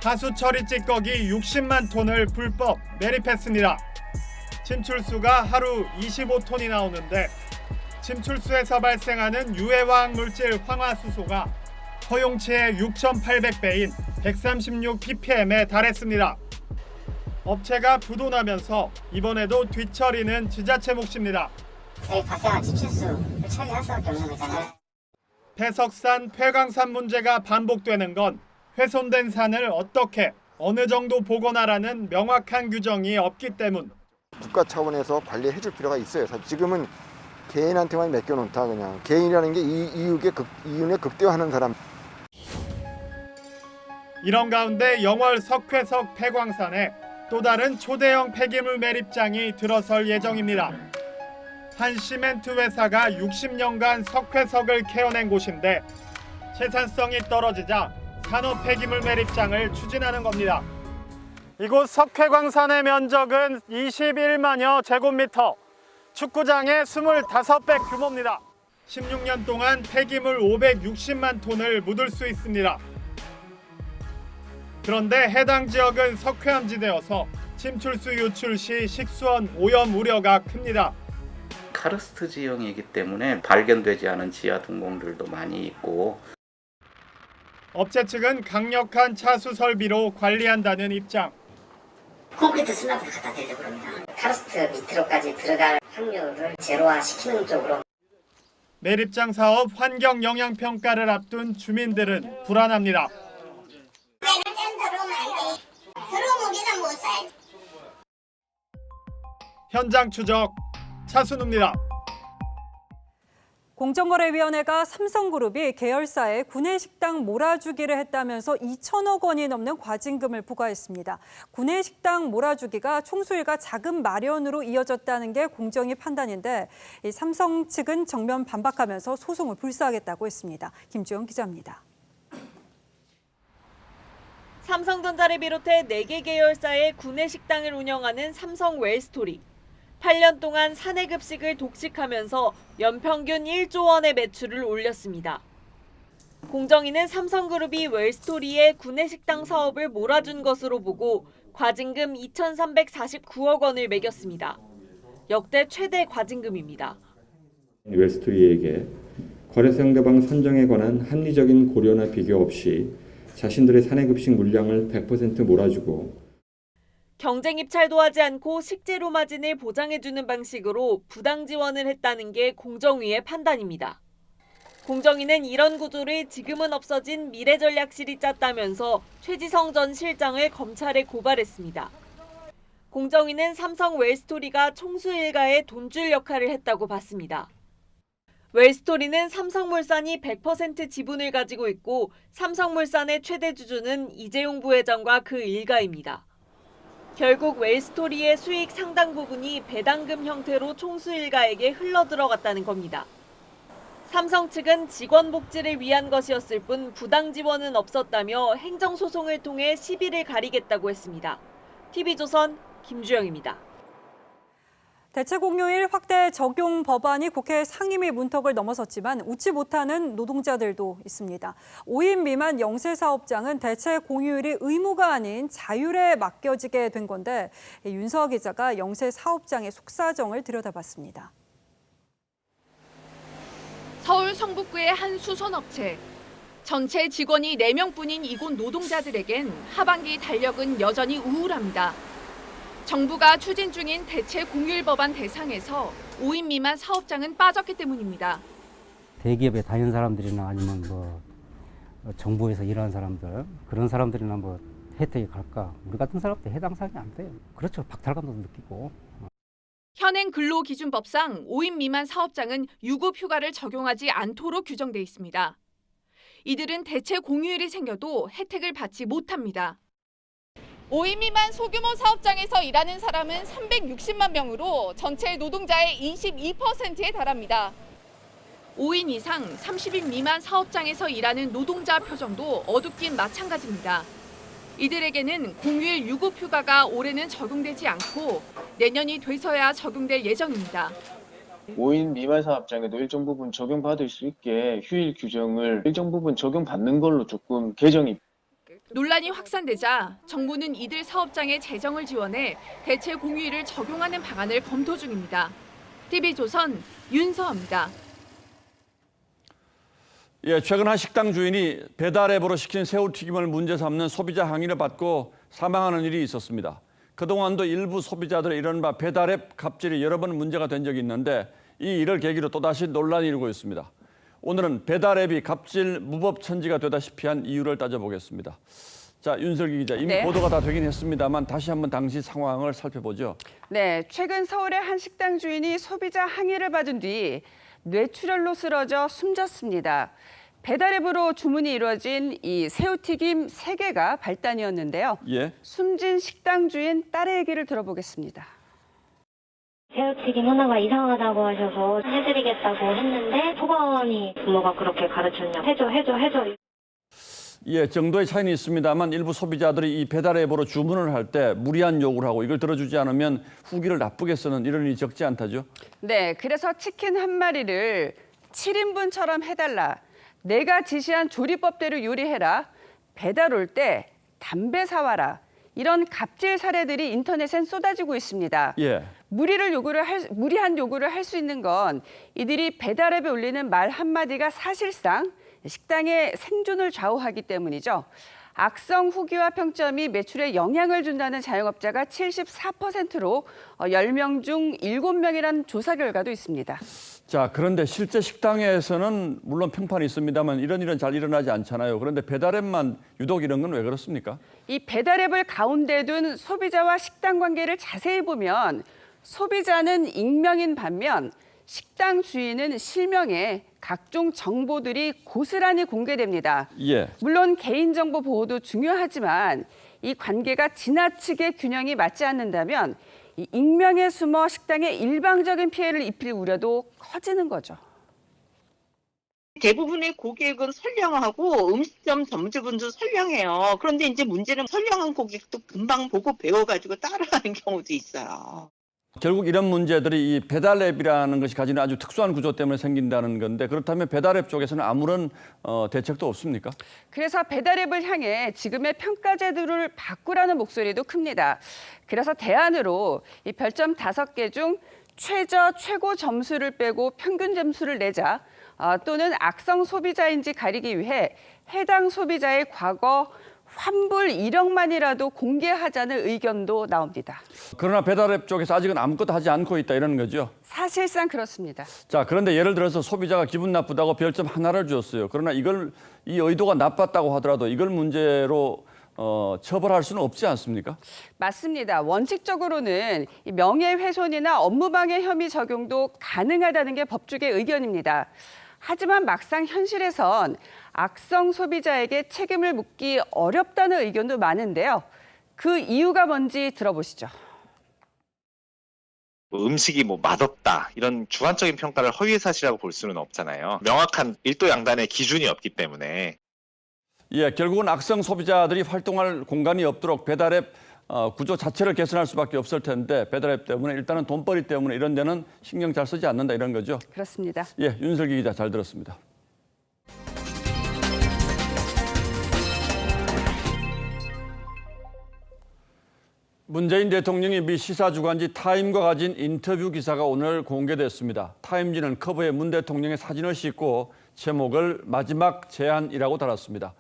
[SPEAKER 10] 하수 처리 찌꺼기 60만 톤을 불법 매립했습니다. 침출수가 하루 25톤이 나오는데 침출수에서 발생하는 유해화학 물질 황화수소가 허용치의 6,800배인 136 ppm에 달했습니다. 업체가 부도나면서 이번에도 뒤처리는 지자체 몫입니다.
[SPEAKER 22] 저희 발생한 침출수를 처리할 수밖에 없는 거잖아요.
[SPEAKER 10] 폐석산, 폐광산 문제가 반복되는 건 훼손된 산을 어떻게, 어느 정도 복원하라는 명확한 규정이 없기 때문.
[SPEAKER 12] 국가 차원에서 관리해 줄 필요가 있어요. 지금은 개인한테만 맡겨놓다 그냥. 개인이라는 게 이윤에 극대화하는 사람.
[SPEAKER 10] 이런 가운데 영월 석회석 폐광산에 또 다른 초대형 폐기물 매립장이 들어설 예정입니다. 한 시멘트 회사가 60년간 석회석을 캐어낸 곳인데 채산성이 떨어지자 산업 폐기물 매립장을 추진하는 겁니다. 이곳 석회광산의 면적은 21만여 제곱미터, 축구장의 25배 규모입니다. 16년 동안 폐기물 560만 톤을 묻을 수 있습니다. 그런데 해당 지역은 석회암지대여서 침출수 유출 시 식수원 오염 우려가 큽니다.
[SPEAKER 13] 카르스트 지형이기 때문에 발견되지 않은 지하 둥공들도 많이 있고.
[SPEAKER 10] 업체 측은 강력한 차수 설비로 관리한다는 입장.
[SPEAKER 22] 콘크리트 슬라브를 갖다 대려고 합니다. 카르스트 밑으로까지 들어갈 확률을 제로화시키는 쪽으로.
[SPEAKER 10] 매립장 사업 환경 영향 평가를 앞둔 주민들은 불안합니다.
[SPEAKER 22] 들어오면 우리는 못 살.
[SPEAKER 10] 현장 추적 차순우입니다.
[SPEAKER 24] 공정거래위원회가 삼성그룹이 계열사에 구내식당 몰아주기를 했다면서 2천억 원이 넘는 과징금을 부과했습니다. 구내식당 몰아주기가 총수일가 자금 마련으로 이어졌다는 게 공정위 판단인데 삼성 측은 정면 반박하면서 소송을 불사하겠다고 했습니다. 김주영 기자입니다.
[SPEAKER 1] 삼성전자를 비롯해 4개 계열사의 구내식당을 운영하는 삼성 웰스토리. 8년 동안 사내급식을 독식하면서 연평균 1조 원의 매출을 올렸습니다. 공정위는 삼성그룹이 웰스토리의 구내식당 사업을 몰아준 것으로 보고 과징금 2,349억 원을 매겼습니다. 역대 최대 과징금입니다.
[SPEAKER 14] 웰스토리에게 거래 상대방 선정에 관한 합리적인 고려나 비교 없이 자신들의 사내급식 물량을 100% 몰아주고
[SPEAKER 1] 경쟁 입찰도 하지 않고 식재료 마진을 보장해주는 방식으로 부당 지원을 했다는 게 공정위의 판단입니다. 공정위는 이런 구조를 지금은 없어진 미래전략실이 짰다면서 최지성 전 실장을 검찰에 고발했습니다. 공정위는 삼성 웰스토리가 총수 일가의 돈줄 역할을 했다고 봤습니다. 웰스토리는 삼성물산이 100% 지분을 가지고 있고 삼성물산의 최대 주주는 이재용 부회장과 그 일가입니다. 결국 웰스토리의 수익 상당 부분이 배당금 형태로 총수 일가에게 흘러들어갔다는 겁니다. 삼성 측은 직원 복지를 위한 것이었을 뿐 부당 지원은 없었다며 행정소송을 통해 시비를 가리겠다고 했습니다. TV조선 김주영입니다.
[SPEAKER 24] 대체 공휴일 확대 적용 법안이 국회 상임위 문턱을 넘어섰지만 웃지 못하는 노동자들도 있습니다. 5인 미만 영세 사업장은 대체 공휴일이 의무가 아닌 자율에 맡겨지게 된 건데 윤서아 기자가 영세 사업장의 속사정을 들여다봤습니다.
[SPEAKER 20] 서울 성북구의 한 수선업체. 전체 직원이 4명뿐인 이곳 노동자들에겐 하반기 달력은 여전히 우울합니다. 정부가 추진 중인 대체 공휴일 법안 대상에서 5인 미만 사업장은 빠졌기 때문입니다.
[SPEAKER 15] 대기업에 다니는 사람들이나 아니면 정부에서 일하는 사람들 그런 사람들이나 혜택이 갈까? 우리 같은 사람들 해당 사항이 안 돼요. 그렇죠. 박탈감도 느끼고.
[SPEAKER 20] 현행 근로기준법상 5인 미만 사업장은 유급 휴가를 적용하지 않도록 규정돼 있습니다. 이들은 대체 공휴일이 생겨도 혜택을 받지 못합니다. 5인 미만 소규모 사업장에서 일하는 사람은 360만 명으로 전체 노동자의 22%에 달합니다. 5인 이상 30인 미만 사업장에서 일하는 노동자 표정도 어둡긴 마찬가지입니다. 이들에게는 공휴일 유급 휴가가 올해는 적용되지 않고 내년이 돼서야 적용될 예정입니다.
[SPEAKER 16] 5인 미만 사업장에도 일정 부분 적용받을 수 있게 휴일 규정을 일정 부분 적용받는 걸로 조금 개정이
[SPEAKER 20] 논란이 확산되자 정부는 이들 사업장의 재정을 지원해 대체 공휴일을 적용하는 방안을 검토 중입니다. TV조선 윤서아입니다.
[SPEAKER 2] 최근 한 식당 주인이 배달 앱으로 시킨 새우튀김을 문제 삼는 소비자 항의를 받고 사망하는 일이 있었습니다. 그동안도 일부 소비자들의 이른바 배달 앱 갑질이 여러 번 문제가 된 적이 있는데 이 일을 계기로 또다시 논란이 일고 있습니다. 오늘은 배달 앱이 갑질 무법천지가 되다시피 한 이유를 따져보겠습니다. 자, 윤슬기 기자, 이미 보도가 다 되긴 했습니다만 다시 한번 당시 상황을 살펴보죠.
[SPEAKER 17] 네, 최근 서울의 한 식당 주인이 소비자 항의를 받은 뒤 뇌출혈로 쓰러져 숨졌습니다. 배달 앱으로 주문이 이루어진 이 새우튀김 3개가 발단이었는데요. 숨진 식당 주인 딸의 얘기를 들어보겠습니다.
[SPEAKER 18] 새우튀김 하나가 이상하다고 하셔서 해드리겠다고 했는데 소방이 부모가 그렇게 가르쳤냐. 해줘.
[SPEAKER 2] 정도의 차이는 있습니다만 일부 소비자들이 이 배달 앱으로 주문을 할 때 무리한 요구를 하고 이걸 들어주지 않으면 후기를 나쁘게 쓰는 이런 일이 적지 않다죠?
[SPEAKER 17] 네, 그래서 치킨 한 마리를 7인분처럼 해달라. 내가 지시한 조리법대로 요리해라. 배달 올 때 담배 사와라. 이런 갑질 사례들이 인터넷엔 쏟아지고 있습니다. 무리한 요구를 할 수 있는 건 이들이 배달 앱에 올리는 말 한마디가 사실상 식당의 생존을 좌우하기 때문이죠. 악성 후기와 평점이 매출에 영향을 준다는 자영업자가 74%로 10명 중 7명이라는 조사 결과도 있습니다.
[SPEAKER 2] 자, 그런데 실제 식당에서는 물론 평판이 있습니다만 이런 일은 잘 일어나지 않잖아요. 그런데 배달앱만 유독 이런 건 왜 그렇습니까?
[SPEAKER 17] 이 배달앱을 가운데 둔 소비자와 식당 관계를 자세히 보면 소비자는 익명인 반면 식당 주인은 실명에 각종 정보들이 고스란히 공개됩니다.
[SPEAKER 2] 예.
[SPEAKER 17] 물론 개인정보 보호도 중요하지만 이 관계가 지나치게 균형이 맞지 않는다면 이 익명에 숨어 식당에 일방적인 피해를 입힐 우려도 커지는 거죠.
[SPEAKER 3] 대부분의 고객은 선량하고 음식점 점주분도 선량해요. 그런데 이제 문제는 선량한 고객도 금방 보고 배워가지고 따라하는 경우도 있어요.
[SPEAKER 2] 결국 이런 문제들이 이 배달앱이라는 것이 가지는 아주 특수한 구조 때문에 생긴다는 건데 그렇다면 배달앱 쪽에서는 아무런 대책도 없습니까?
[SPEAKER 17] 그래서 배달앱을 향해 지금의 평가 제도를 바꾸라는 목소리도 큽니다. 그래서 대안으로 이 별점 5개 중 최고 점수를 빼고 평균 점수를 내자 또는 악성 소비자인지 가리기 위해 해당 소비자의 과거 환불 이력만이라도 공개하자는 의견도 나옵니다.
[SPEAKER 2] 그러나 배달앱 쪽에서 아직은 아무것도 하지 않고 있다 이런 거죠?
[SPEAKER 17] 사실상 그렇습니다.
[SPEAKER 2] 자, 그런데 예를 들어서 소비자가 기분 나쁘다고 별점 하나를 줬어요. 그러나 이 의도가 나빴다고 하더라도 이걸 문제로 처벌할 수는 없지 않습니까?
[SPEAKER 17] 맞습니다. 원칙적으로는 명예훼손이나 업무방해 혐의 적용도 가능하다는 게 법조계 의견입니다. 하지만 막상 현실에선 악성 소비자에게 책임을 묻기 어렵다는 의견도 많은데요. 그 이유가 뭔지 들어보시죠.
[SPEAKER 4] 음식이 맛없다 이런 주관적인 평가를 허위 사실이라고 볼 수는 없잖아요. 명확한 일도 양단의 기준이 없기 때문에.
[SPEAKER 2] 예, 결국은 악성 소비자들이 활동할 공간이 없도록 배달앱 구조 자체를 개선할 수밖에 없을 텐데 배달앱 때문에 일단은 돈벌이 때문에 이런 데는 신경 잘 쓰지 않는다 이런 거죠?
[SPEAKER 17] 그렇습니다.
[SPEAKER 2] 예, 윤슬기 기자 잘 들었습니다. 문재인 대통령이 미 시사주간지 타임과 가진 인터뷰 기사가 오늘 공개됐습니다. 타임지는 커버에 문 대통령의 사진을 싣고 제목을 마지막 제안이라고 달았습니다.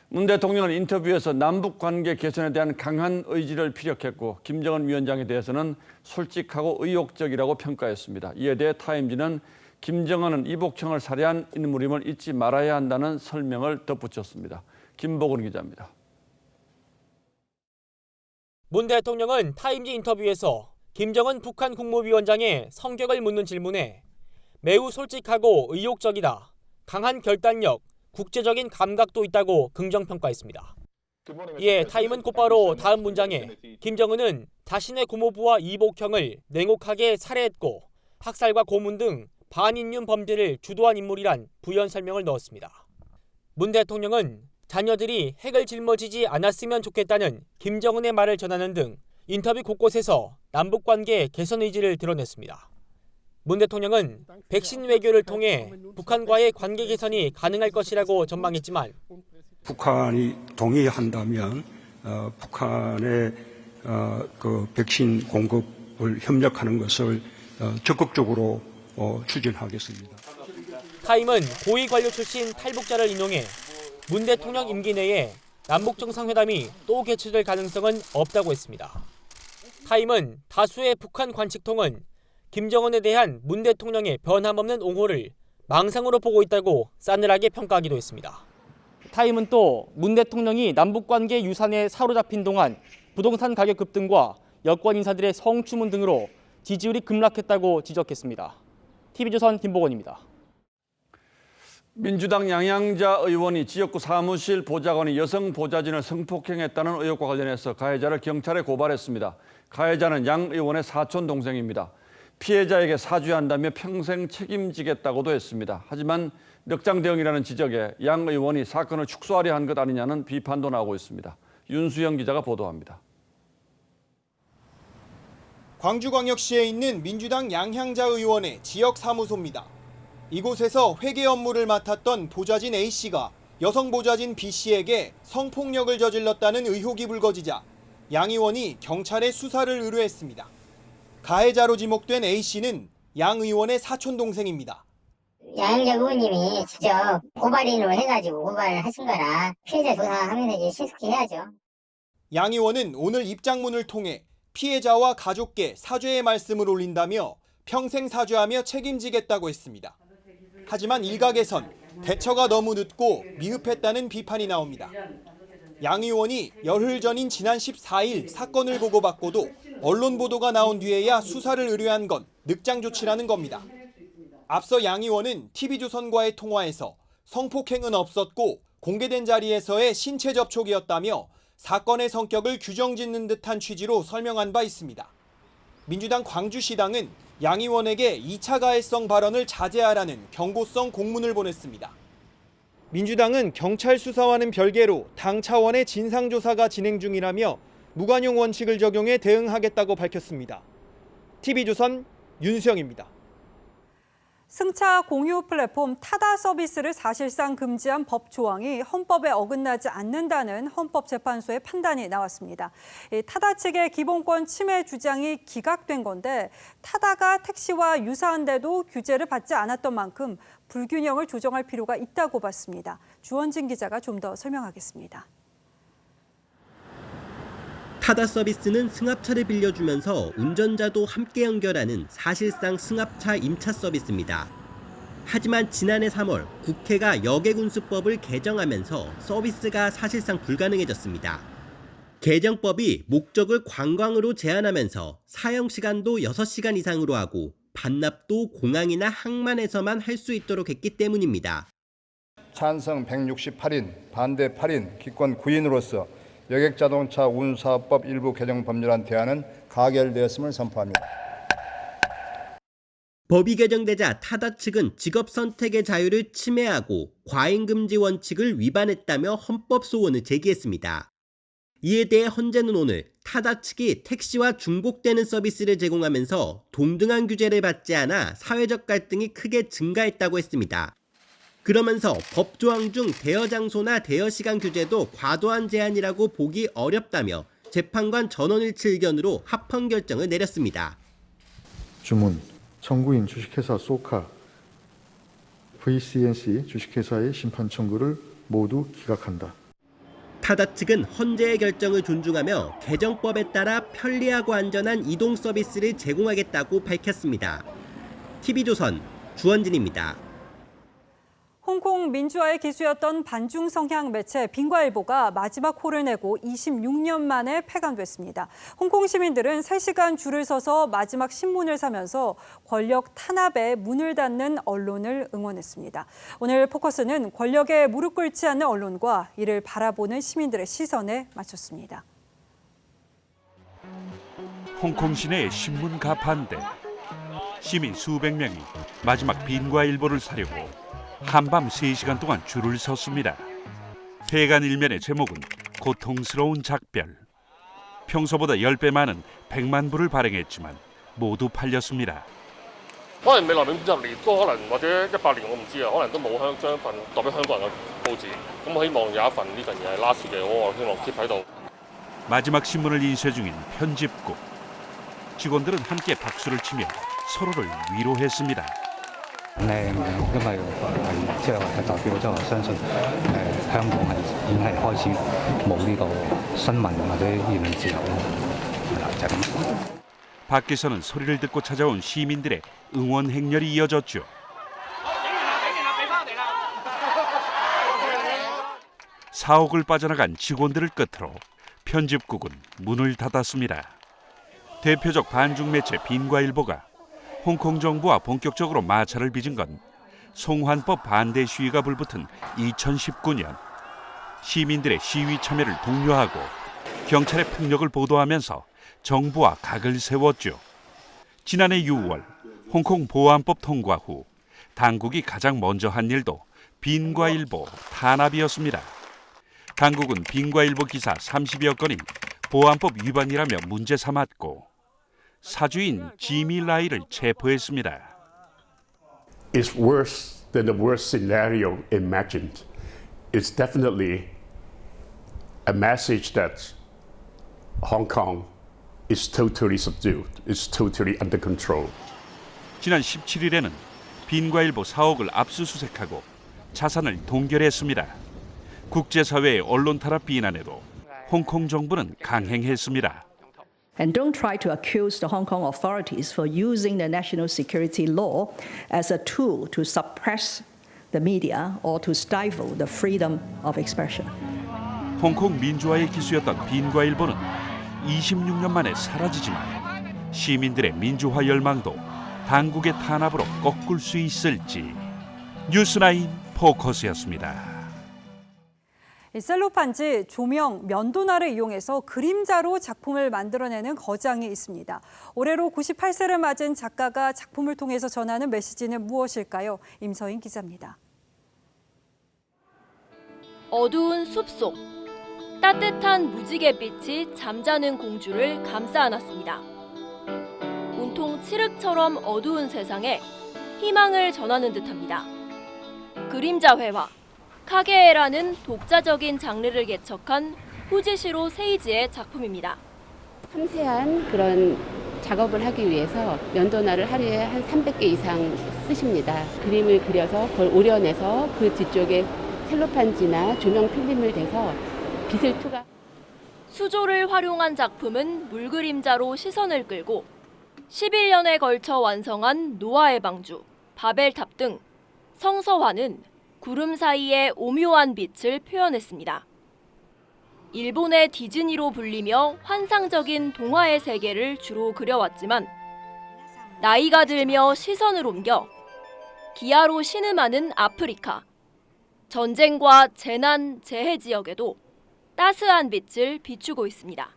[SPEAKER 2] 문 대통령은 인터뷰에서 남북관계 개선에 대한 강한 의지를 피력했고 김정은 위원장에 대해서는 솔직하고 의욕적이라고 평가했습니다. 이에 대해 타임지는 김정은은 이복형을 살해한 인물임을 잊지 말아야 한다는 설명을 덧붙였습니다. 김보근 기자입니다.
[SPEAKER 5] 문 대통령은 타임지 인터뷰에서 김정은 북한 국무위원장의 성격을 묻는 질문에 매우 솔직하고 의욕적이다, 강한 결단력, 국제적인 감각도 있다고 긍정평가했습니다. 이에 타임은 곧바로 다음 문장에 김정은은 자신의 고모부와 이복형을 냉혹하게 살해했고 학살과 고문 등 반인륜 범죄를 주도한 인물이란 부연 설명을 넣었습니다. 문 대통령은 자녀들이 핵을 짊어지지 않았으면 좋겠다는 김정은의 말을 전하는 등 인터뷰 곳곳에서 남북관계 개선 의지를 드러냈습니다. 문 대통령은 백신 외교를 통해 북한과의 관계 개선이 가능할 것이라고 전망했지만
[SPEAKER 19] 북한이 동의한다면 북한의 그 백신 공급을 협력하는 것을 적극적으로 추진하겠습니다.
[SPEAKER 5] 타임은 고위 관료 출신 탈북자를 인용해 문 대통령 임기 내에 남북 정상회담이 또 개최될 가능성은 없다고 했습니다. 타임은 다수의 북한 관측통은 김정은에 대한 문 대통령의 변함없는 옹호를 망상으로 보고 있다고 싸늘하게 평가하기도 했습니다. 타임은 또 문 대통령이 남북관계 유산에 사로잡힌 동안 부동산 가격 급등과 여권 인사들의 성추문 등으로 지지율이 급락했다고 지적했습니다. TV조선 김보건입니다.
[SPEAKER 2] 민주당 양양자 의원이 지역구 사무실 보좌관이 여성 보좌진을 성폭행했다는 의혹과 관련해서 가해자를 경찰에 고발했습니다. 가해자는 양 의원의 사촌 동생입니다. 피해자에게 사죄한다며 평생 책임지겠다고도 했습니다. 하지만 넉장 대응이라는 지적에 양 의원이 사건을 축소하려 한 것 아니냐는 비판도 나오고 있습니다. 윤수영 기자가 보도합니다.
[SPEAKER 21] 광주광역시에 있는 민주당 양향자 의원의 지역 사무소입니다. 이곳에서 회계 업무를 맡았던 보좌진 A씨가 여성 보좌진 B씨에게 성폭력을 저질렀다는 의혹이 불거지자 양 의원이 경찰에 수사를 의뢰했습니다. 가해자로 지목된 A씨는 양 의원의 사촌 동생입니다.
[SPEAKER 23] 양향자 의원님이 직접 고발인으로 해가지고 고발을 하신 거라 피해자 조사하면 이제 신속히 해야죠.
[SPEAKER 21] 양 의원은 오늘 입장문을 통해 피해자와 가족께 사죄의 말씀을 올린다며 평생 사죄하며 책임지겠다고 했습니다. 하지만 일각에선 대처가 너무 늦고 미흡했다는 비판이 나옵니다. 양 의원이 열흘 전인 지난 14일 사건을 보고받고도 언론 보도가 나온 뒤에야 수사를 의뢰한 건 늑장 조치라는 겁니다. 앞서 양 의원은 TV조선과의 통화에서 성폭행은 없었고 공개된 자리에서의 신체 접촉이었다며 사건의 성격을 규정짓는 듯한 취지로 설명한 바 있습니다. 민주당 광주시당은 양 의원에게 2차 가해성 발언을 자제하라는 경고성 공문을 보냈습니다. 민주당은 경찰 수사와는 별개로 당 차원의 진상조사가 진행 중이라며 무관용 원칙을 적용해 대응하겠다고 밝혔습니다. TV조선 윤수영입니다.
[SPEAKER 24] 승차 공유 플랫폼 타다 서비스를 사실상 금지한 법 조항이 헌법에 어긋나지 않는다는 헌법재판소의 판단이 나왔습니다. 타다 측의 기본권 침해 주장이 기각된 건데 타다가 택시와 유사한데도 규제를 받지 않았던 만큼 불균형을 조정할 필요가 있다고 봤습니다. 주원진 기자가 좀 더 설명하겠습니다.
[SPEAKER 6] 타다 서비스는 승합차를 빌려주면서 운전자도 함께 연결하는 사실상 승합차 임차 서비스입니다. 하지만 지난해 3월 국회가 여객운수법을 개정하면서 서비스가 사실상 불가능해졌습니다. 개정법이 목적을 관광으로 제한하면서 사용시간도 6시간 이상으로 하고 반납도 공항이나 항만에서만 할 수 있도록 했기 때문입니다.
[SPEAKER 7] 찬성 168인, 반대 8인, 기권 9인으로서 여객자동차 운사법 일부 개정 법률안 대안은 가결되었음을 선포합니다.
[SPEAKER 6] 법이 개정되자 타다 측은 직업 선택의 자유를 침해하고 과잉 금지 원칙을 위반했다며 헌법 소원을 제기했습니다. 이에 대해 헌재는 오늘 타다 측이 택시와 중복되는 서비스를 제공하면서 동등한 규제를 받지 않아 사회적 갈등이 크게 증가했다고 했습니다. 그러면서 법 조항 중 대여 장소나 대여 시간 규제도 과도한 제한이라고 보기 어렵다며 재판관 전원일치 의견으로 합헌 결정을 내렸습니다.
[SPEAKER 8] 주문, 청구인 주식회사 소카, VCNC 주식회사의 심판 청구를 모두 기각한다.
[SPEAKER 6] 타다 측은 헌재의 결정을 존중하며 개정법에 따라 편리하고 안전한 이동 서비스를 제공하겠다고 밝혔습니다. TV조선 주원진입니다.
[SPEAKER 24] 홍콩 민주화의 기수였던 반중 성향 매체 빈과일보가 마지막 홀을 내고 26년 만에 폐간됐습니다. 홍콩 시민들은 3시간 줄을 서서 마지막 신문을 사면서 권력 탄압에 문을 닫는 언론을 응원했습니다. 오늘 포커스는 권력에 무릎 꿇지 않는 언론과 이를 바라보는 시민들의 시선에 맞췄습니다.
[SPEAKER 9] 홍콩 시내의 신문 가판대. 시민 수백 명이 마지막 빈과일보를 사려고 한밤 3시간 동안 줄을 섰습니다. 폐간 일면의 제목은 고통스러운 작별. 평소보다 10배 많은 100만 부를 발행했지만 모두 팔렸습니다.
[SPEAKER 25] 可能未來50年都可能或者100年我唔知啊，可能都冇將份代表香港人嘅報紙。咁希望有一份呢份嘢係 last 嘅，我希望 keep 喺度。
[SPEAKER 9] 마지막 신문을 인쇄 중인 편집국. 직원들은 함께 박수를 치며 서로를 위로했습니다.
[SPEAKER 15] 因為即係代表咗我相信香港係已經係開始冇呢個新聞或者言論自由啦，就係咁。
[SPEAKER 9] 밖에서는 소리를 듣고 찾아온 시민들의 응원 행렬이 이어졌죠. 사옥을 빠져나간 직원들을 끝으로 편집국은 문을 닫았습니다. 대표적 반중 매체 빈과일보가 홍콩 정부와 본격적으로 마찰을 빚은 건 송환법 반대 시위가 불붙은 2019년. 시민들의 시위 참여를 독려하고 경찰의 폭력을 보도하면서 정부와 각을 세웠죠. 지난해 6월 홍콩 보안법 통과 후 당국이 가장 먼저 한 일도 빈과일보 탄압이었습니다. 당국은 빈과일보 기사 30여 건이 보안법 위반이라며 문제 삼았고 사주인 지미 라이를 체포했습니다.
[SPEAKER 26] It's worse than the worst scenario imagined. It's definitely a message that Hong Kong is totally subdued. It's totally under control.
[SPEAKER 9] 지난 17일에는 빈과일보 사옥을 압수수색하고 자산을 동결했습니다. 국제사회의 언론 탄압 비난에도 홍콩 정부는 강행했습니다.
[SPEAKER 27] And don't try to accuse the Hong Kong authorities for using the national security law as a tool to suppress the media or to stifle the freedom of expression.
[SPEAKER 9] 홍콩 민주화의 기수였던 빈과일보는 26년 만에 사라지지만 시민들의 민주화 열망도 당국의 탄압으로 꺾을 수 있을지. 뉴스9 포커스였습니다.
[SPEAKER 24] 셀로판지, 조명, 면도날을 이용해서 그림자로 작품을 만들어내는 거장이 있습니다. 올해로 98세를 맞은 작가가 작품을 통해서 전하는 메시지는 무엇일까요? 임서인 기자입니다.
[SPEAKER 1] 어두운 숲속, 따뜻한 무지갯빛이 잠자는 공주를 감싸 안았습니다. 온통 칠흑처럼 어두운 세상에 희망을 전하는 듯합니다. 그림자 회화, 카게에라는 독자적인 장르를 개척한 후지시로 세이지의 작품입니다.
[SPEAKER 10] 섬세한 그런 작업을 하기 위해서 면도날을 하루에 한 300개 이상 쓰십니다. 그림을 그려서 그걸 오려내서 그 뒤쪽에 셀로판지나 조명 필름을 대서 빛을 투과.
[SPEAKER 1] 수조를 활용한 작품은 물그림자로 시선을 끌고 11년에 걸쳐 완성한 노아의 방주, 바벨탑 등 성서화는 구름 사이의 오묘한 빛을 표현했습니다. 일본의 디즈니로 불리며 환상적인 동화의 세계를 주로 그려왔지만 나이가 들며 시선을 옮겨 기아로 신음하는 아프리카, 전쟁과 재난, 재해 지역에도 따스한 빛을 비추고 있습니다.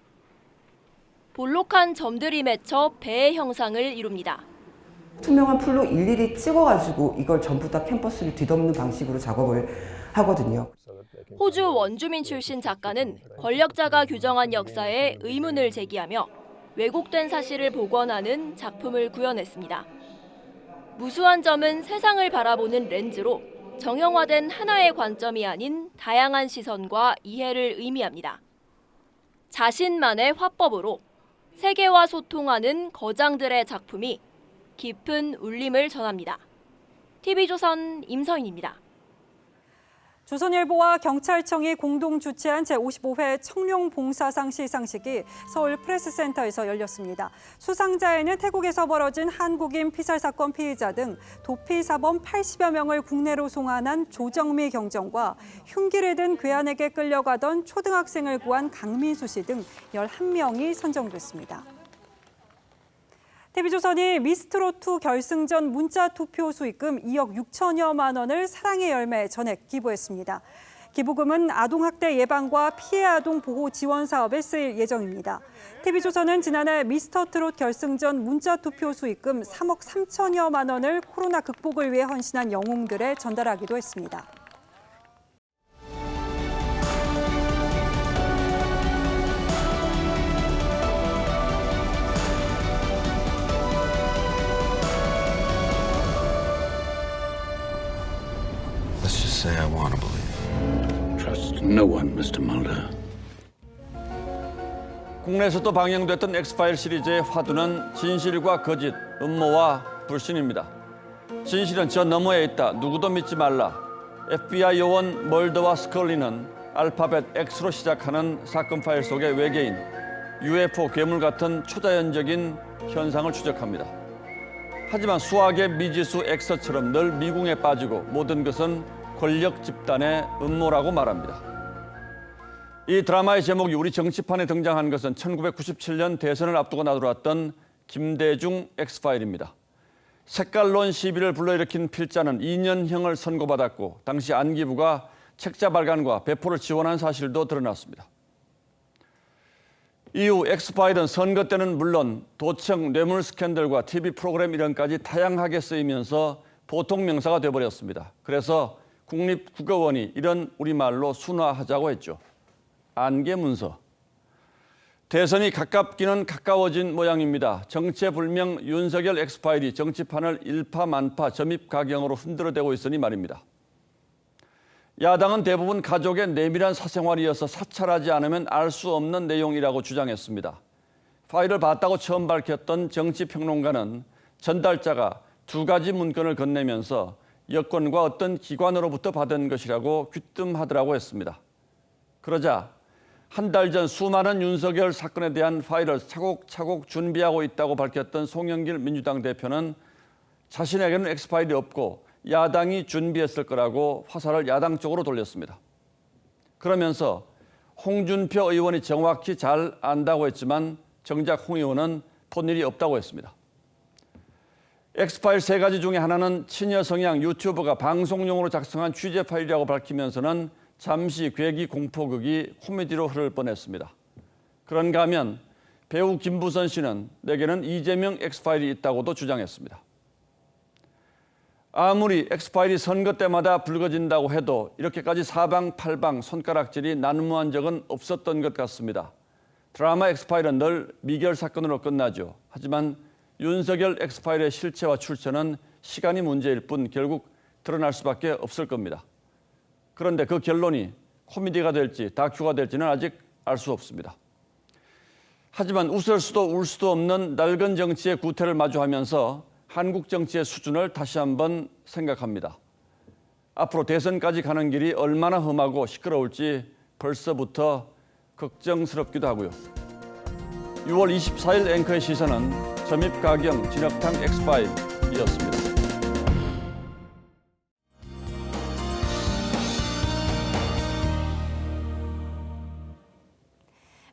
[SPEAKER 1] 볼록한 점들이 맺혀 배의 형상을 이룹니다.
[SPEAKER 11] 투명한 풀로 일일이 찍어가지고 이걸 전부 다 캔버스를 뒤덮는 방식으로 작업을 하거든요.
[SPEAKER 1] 호주 원주민 출신 작가는 권력자가 규정한 역사에 의문을 제기하며 왜곡된 사실을 복원하는 작품을 구현했습니다. 무수한 점은 세상을 바라보는 렌즈로 정형화된 하나의 관점이 아닌 다양한 시선과 이해를 의미합니다. 자신만의 화법으로 세계와 소통하는 거장들의 작품이 깊은 울림을 전합니다. TV조선 임서인입니다.
[SPEAKER 24] 조선일보와 경찰청이 공동 주최한 제55회 청룡봉사상 시상식이 서울 프레스센터에서 열렸습니다. 수상자에는 태국에서 벌어진 한국인 피살 사건 피의자 등 도피사범 80여 명을 국내로 송환한 조정미 경정과 흉기를 든 괴한에게 끌려가던 초등학생을 구한 강민수 씨 등 11명이 선정됐습니다. TV조선이 미스트롯2 결승전 문자 투표 수익금 2억 6천여만 원을 사랑의 열매 전액 기부했습니다. 기부금은 아동학대 예방과 피해 아동 보호 지원 사업에 쓰일 예정입니다. TV조선은 지난해 미스터트롯 결승전 문자 투표 수익금 3억 3천여만 원을 코로나 극복을 위해 헌신한 영웅들에 전달하기도 했습니다.
[SPEAKER 12] Let's just say I want to believe. Trust no one, Mr. Mulder.
[SPEAKER 2] 국내에서도 방영됐던 엑스파일 시리즈의 화두는 진실과 거짓, 음모와 불신입니다. 진실은 저 너머에 있다. 누구도 믿지 말라. FBI 요원 멀더와 스컬리는 알파벳 X로 시작하는 사건 파일 속의 외계인, UFO 괴물 같은 초자연적인 현상을 추적합니다. 하지만 수학의 미지수 X처럼 늘 미궁에 빠지고 모든 것은 권력 집단의 음모라고 말합니다. 이 드라마의 제목이 우리 정치판에 등장한 것은 1997년 대선을 앞두고 나돌았던 김대중 X파일입니다. 색깔론 시비를 불러일으킨 필자는 2년형을 선고받았고 당시 안기부가 책자 발간과 배포를 지원한 사실도 드러났습니다. 이후 X파일은 선거 때는 물론 도청, 뇌물 스캔들과 TV 프로그램 이름까지 다양하게 쓰이면서 보통 명사가 돼버렸습니다. 그래서 국립국어원이 이런 우리말로 순화하자고 했죠. 안개문서. 대선이 가깝기는 가까워진 모양입니다. 정체불명 윤석열 X파일이 정치판을 일파만파 점입가경으로 흔들어대고 있으니 말입니다. 야당은 대부분 가족의 내밀한 사생활이어서 사찰하지 않으면 알 수 없는 내용이라고 주장했습니다. 파일을 봤다고 처음 밝혔던 정치평론가는 전달자가 2가지 문건을 건네면서 여권과 어떤 기관으로부터 받은 것이라고 귀뜸하더라고 했습니다. 그러자 한 달 전 수많은 윤석열 사건에 대한 파일을 차곡차곡 준비하고 있다고 밝혔던 송영길 민주당 대표는 자신에게는 X파일이 없고 야당이 준비했을 거라고 화살을 야당 쪽으로 돌렸습니다. 그러면서 홍준표 의원이 정확히 잘 안다고 했지만 정작 홍 의원은 본 일이 없다고 했습니다. 엑스파일 3가지 중에 하나는 친여 성향 유튜버가 방송용으로 작성한 취재 파일이라고 밝히면서는 잠시 괴기 공포극이 코미디로 흐를 뻔했습니다. 그런가 하면 배우 김부선 씨는 내게는 이재명 엑스파일이 있다고도 주장했습니다. 아무리 엑스파일이 선거 때마다 불거진다고 해도 이렇게까지 사방팔방 손가락질이 난무한 적은 없었던 것 같습니다. 드라마 엑스파일은 늘 미결 사건으로 끝나죠. 하지만 윤석열 엑스파일의 실체와 출처는 시간이 문제일 뿐 결국 드러날 수밖에 없을 겁니다. 그런데 그 결론이 코미디가 될지 다큐가 될지는 아직 알 수 없습니다. 하지만 웃을 수도 울 수도 없는 낡은 정치의 구태를 마주하면서 한국 정치의 수준을 다시 한번 생각합니다. 앞으로 대선까지 가는 길이 얼마나 험하고 시끄러울지 벌써부터 걱정스럽기도 하고요. 6월 24일 앵커의 시선은 점입가경 진흙탕 엑스파일이었습니다.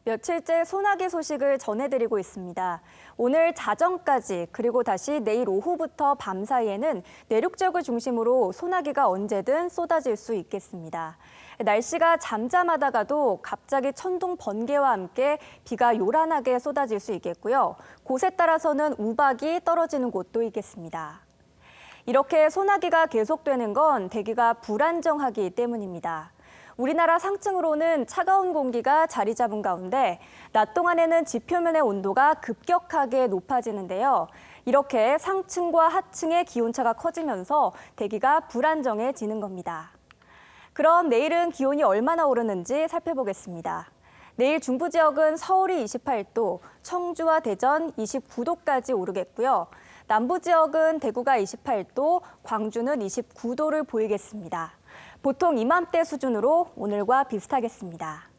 [SPEAKER 3] 며칠째 소나기 소식을 전해드리고 있습니다. 오늘 자정까지 그리고 다시 내일 오후부터 밤 사이에는 내륙 지역을 중심으로 소나기가 언제든 쏟아질 수 있겠습니다. 날씨가 잠잠하다가도 갑자기 천둥 번개와 함께 비가 요란하게 쏟아질 수 있겠고요. 곳에 따라서는 우박이 떨어지는 곳도 있겠습니다. 이렇게 소나기가 계속되는 건 대기가 불안정하기 때문입니다. 우리나라 상층으로는 차가운 공기가 자리 잡은 가운데 낮 동안에는 지표면의 온도가 급격하게 높아지는데요. 이렇게 상층과 하층의 기온차가 커지면서 대기가 불안정해지는 겁니다. 그럼 내일은 기온이 얼마나 오르는지 살펴보겠습니다. 내일 중부 지역은 서울이 28도, 청주와 대전 29도까지 오르겠고요. 남부 지역은 대구가 28도, 광주는 29도를 보이겠습니다. 보통 이맘때 수준으로 오늘과 비슷하겠습니다.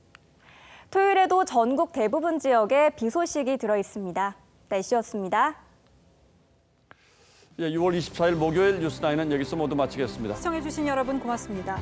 [SPEAKER 3] 토요일에도 전국 대부분 지역에 비 소식이 들어있습니다. 날씨였습니다.
[SPEAKER 2] 6월 24일 목요일 뉴스9는 여기서 모두 마치겠습니다.
[SPEAKER 24] 시청해주신 여러분 고맙습니다.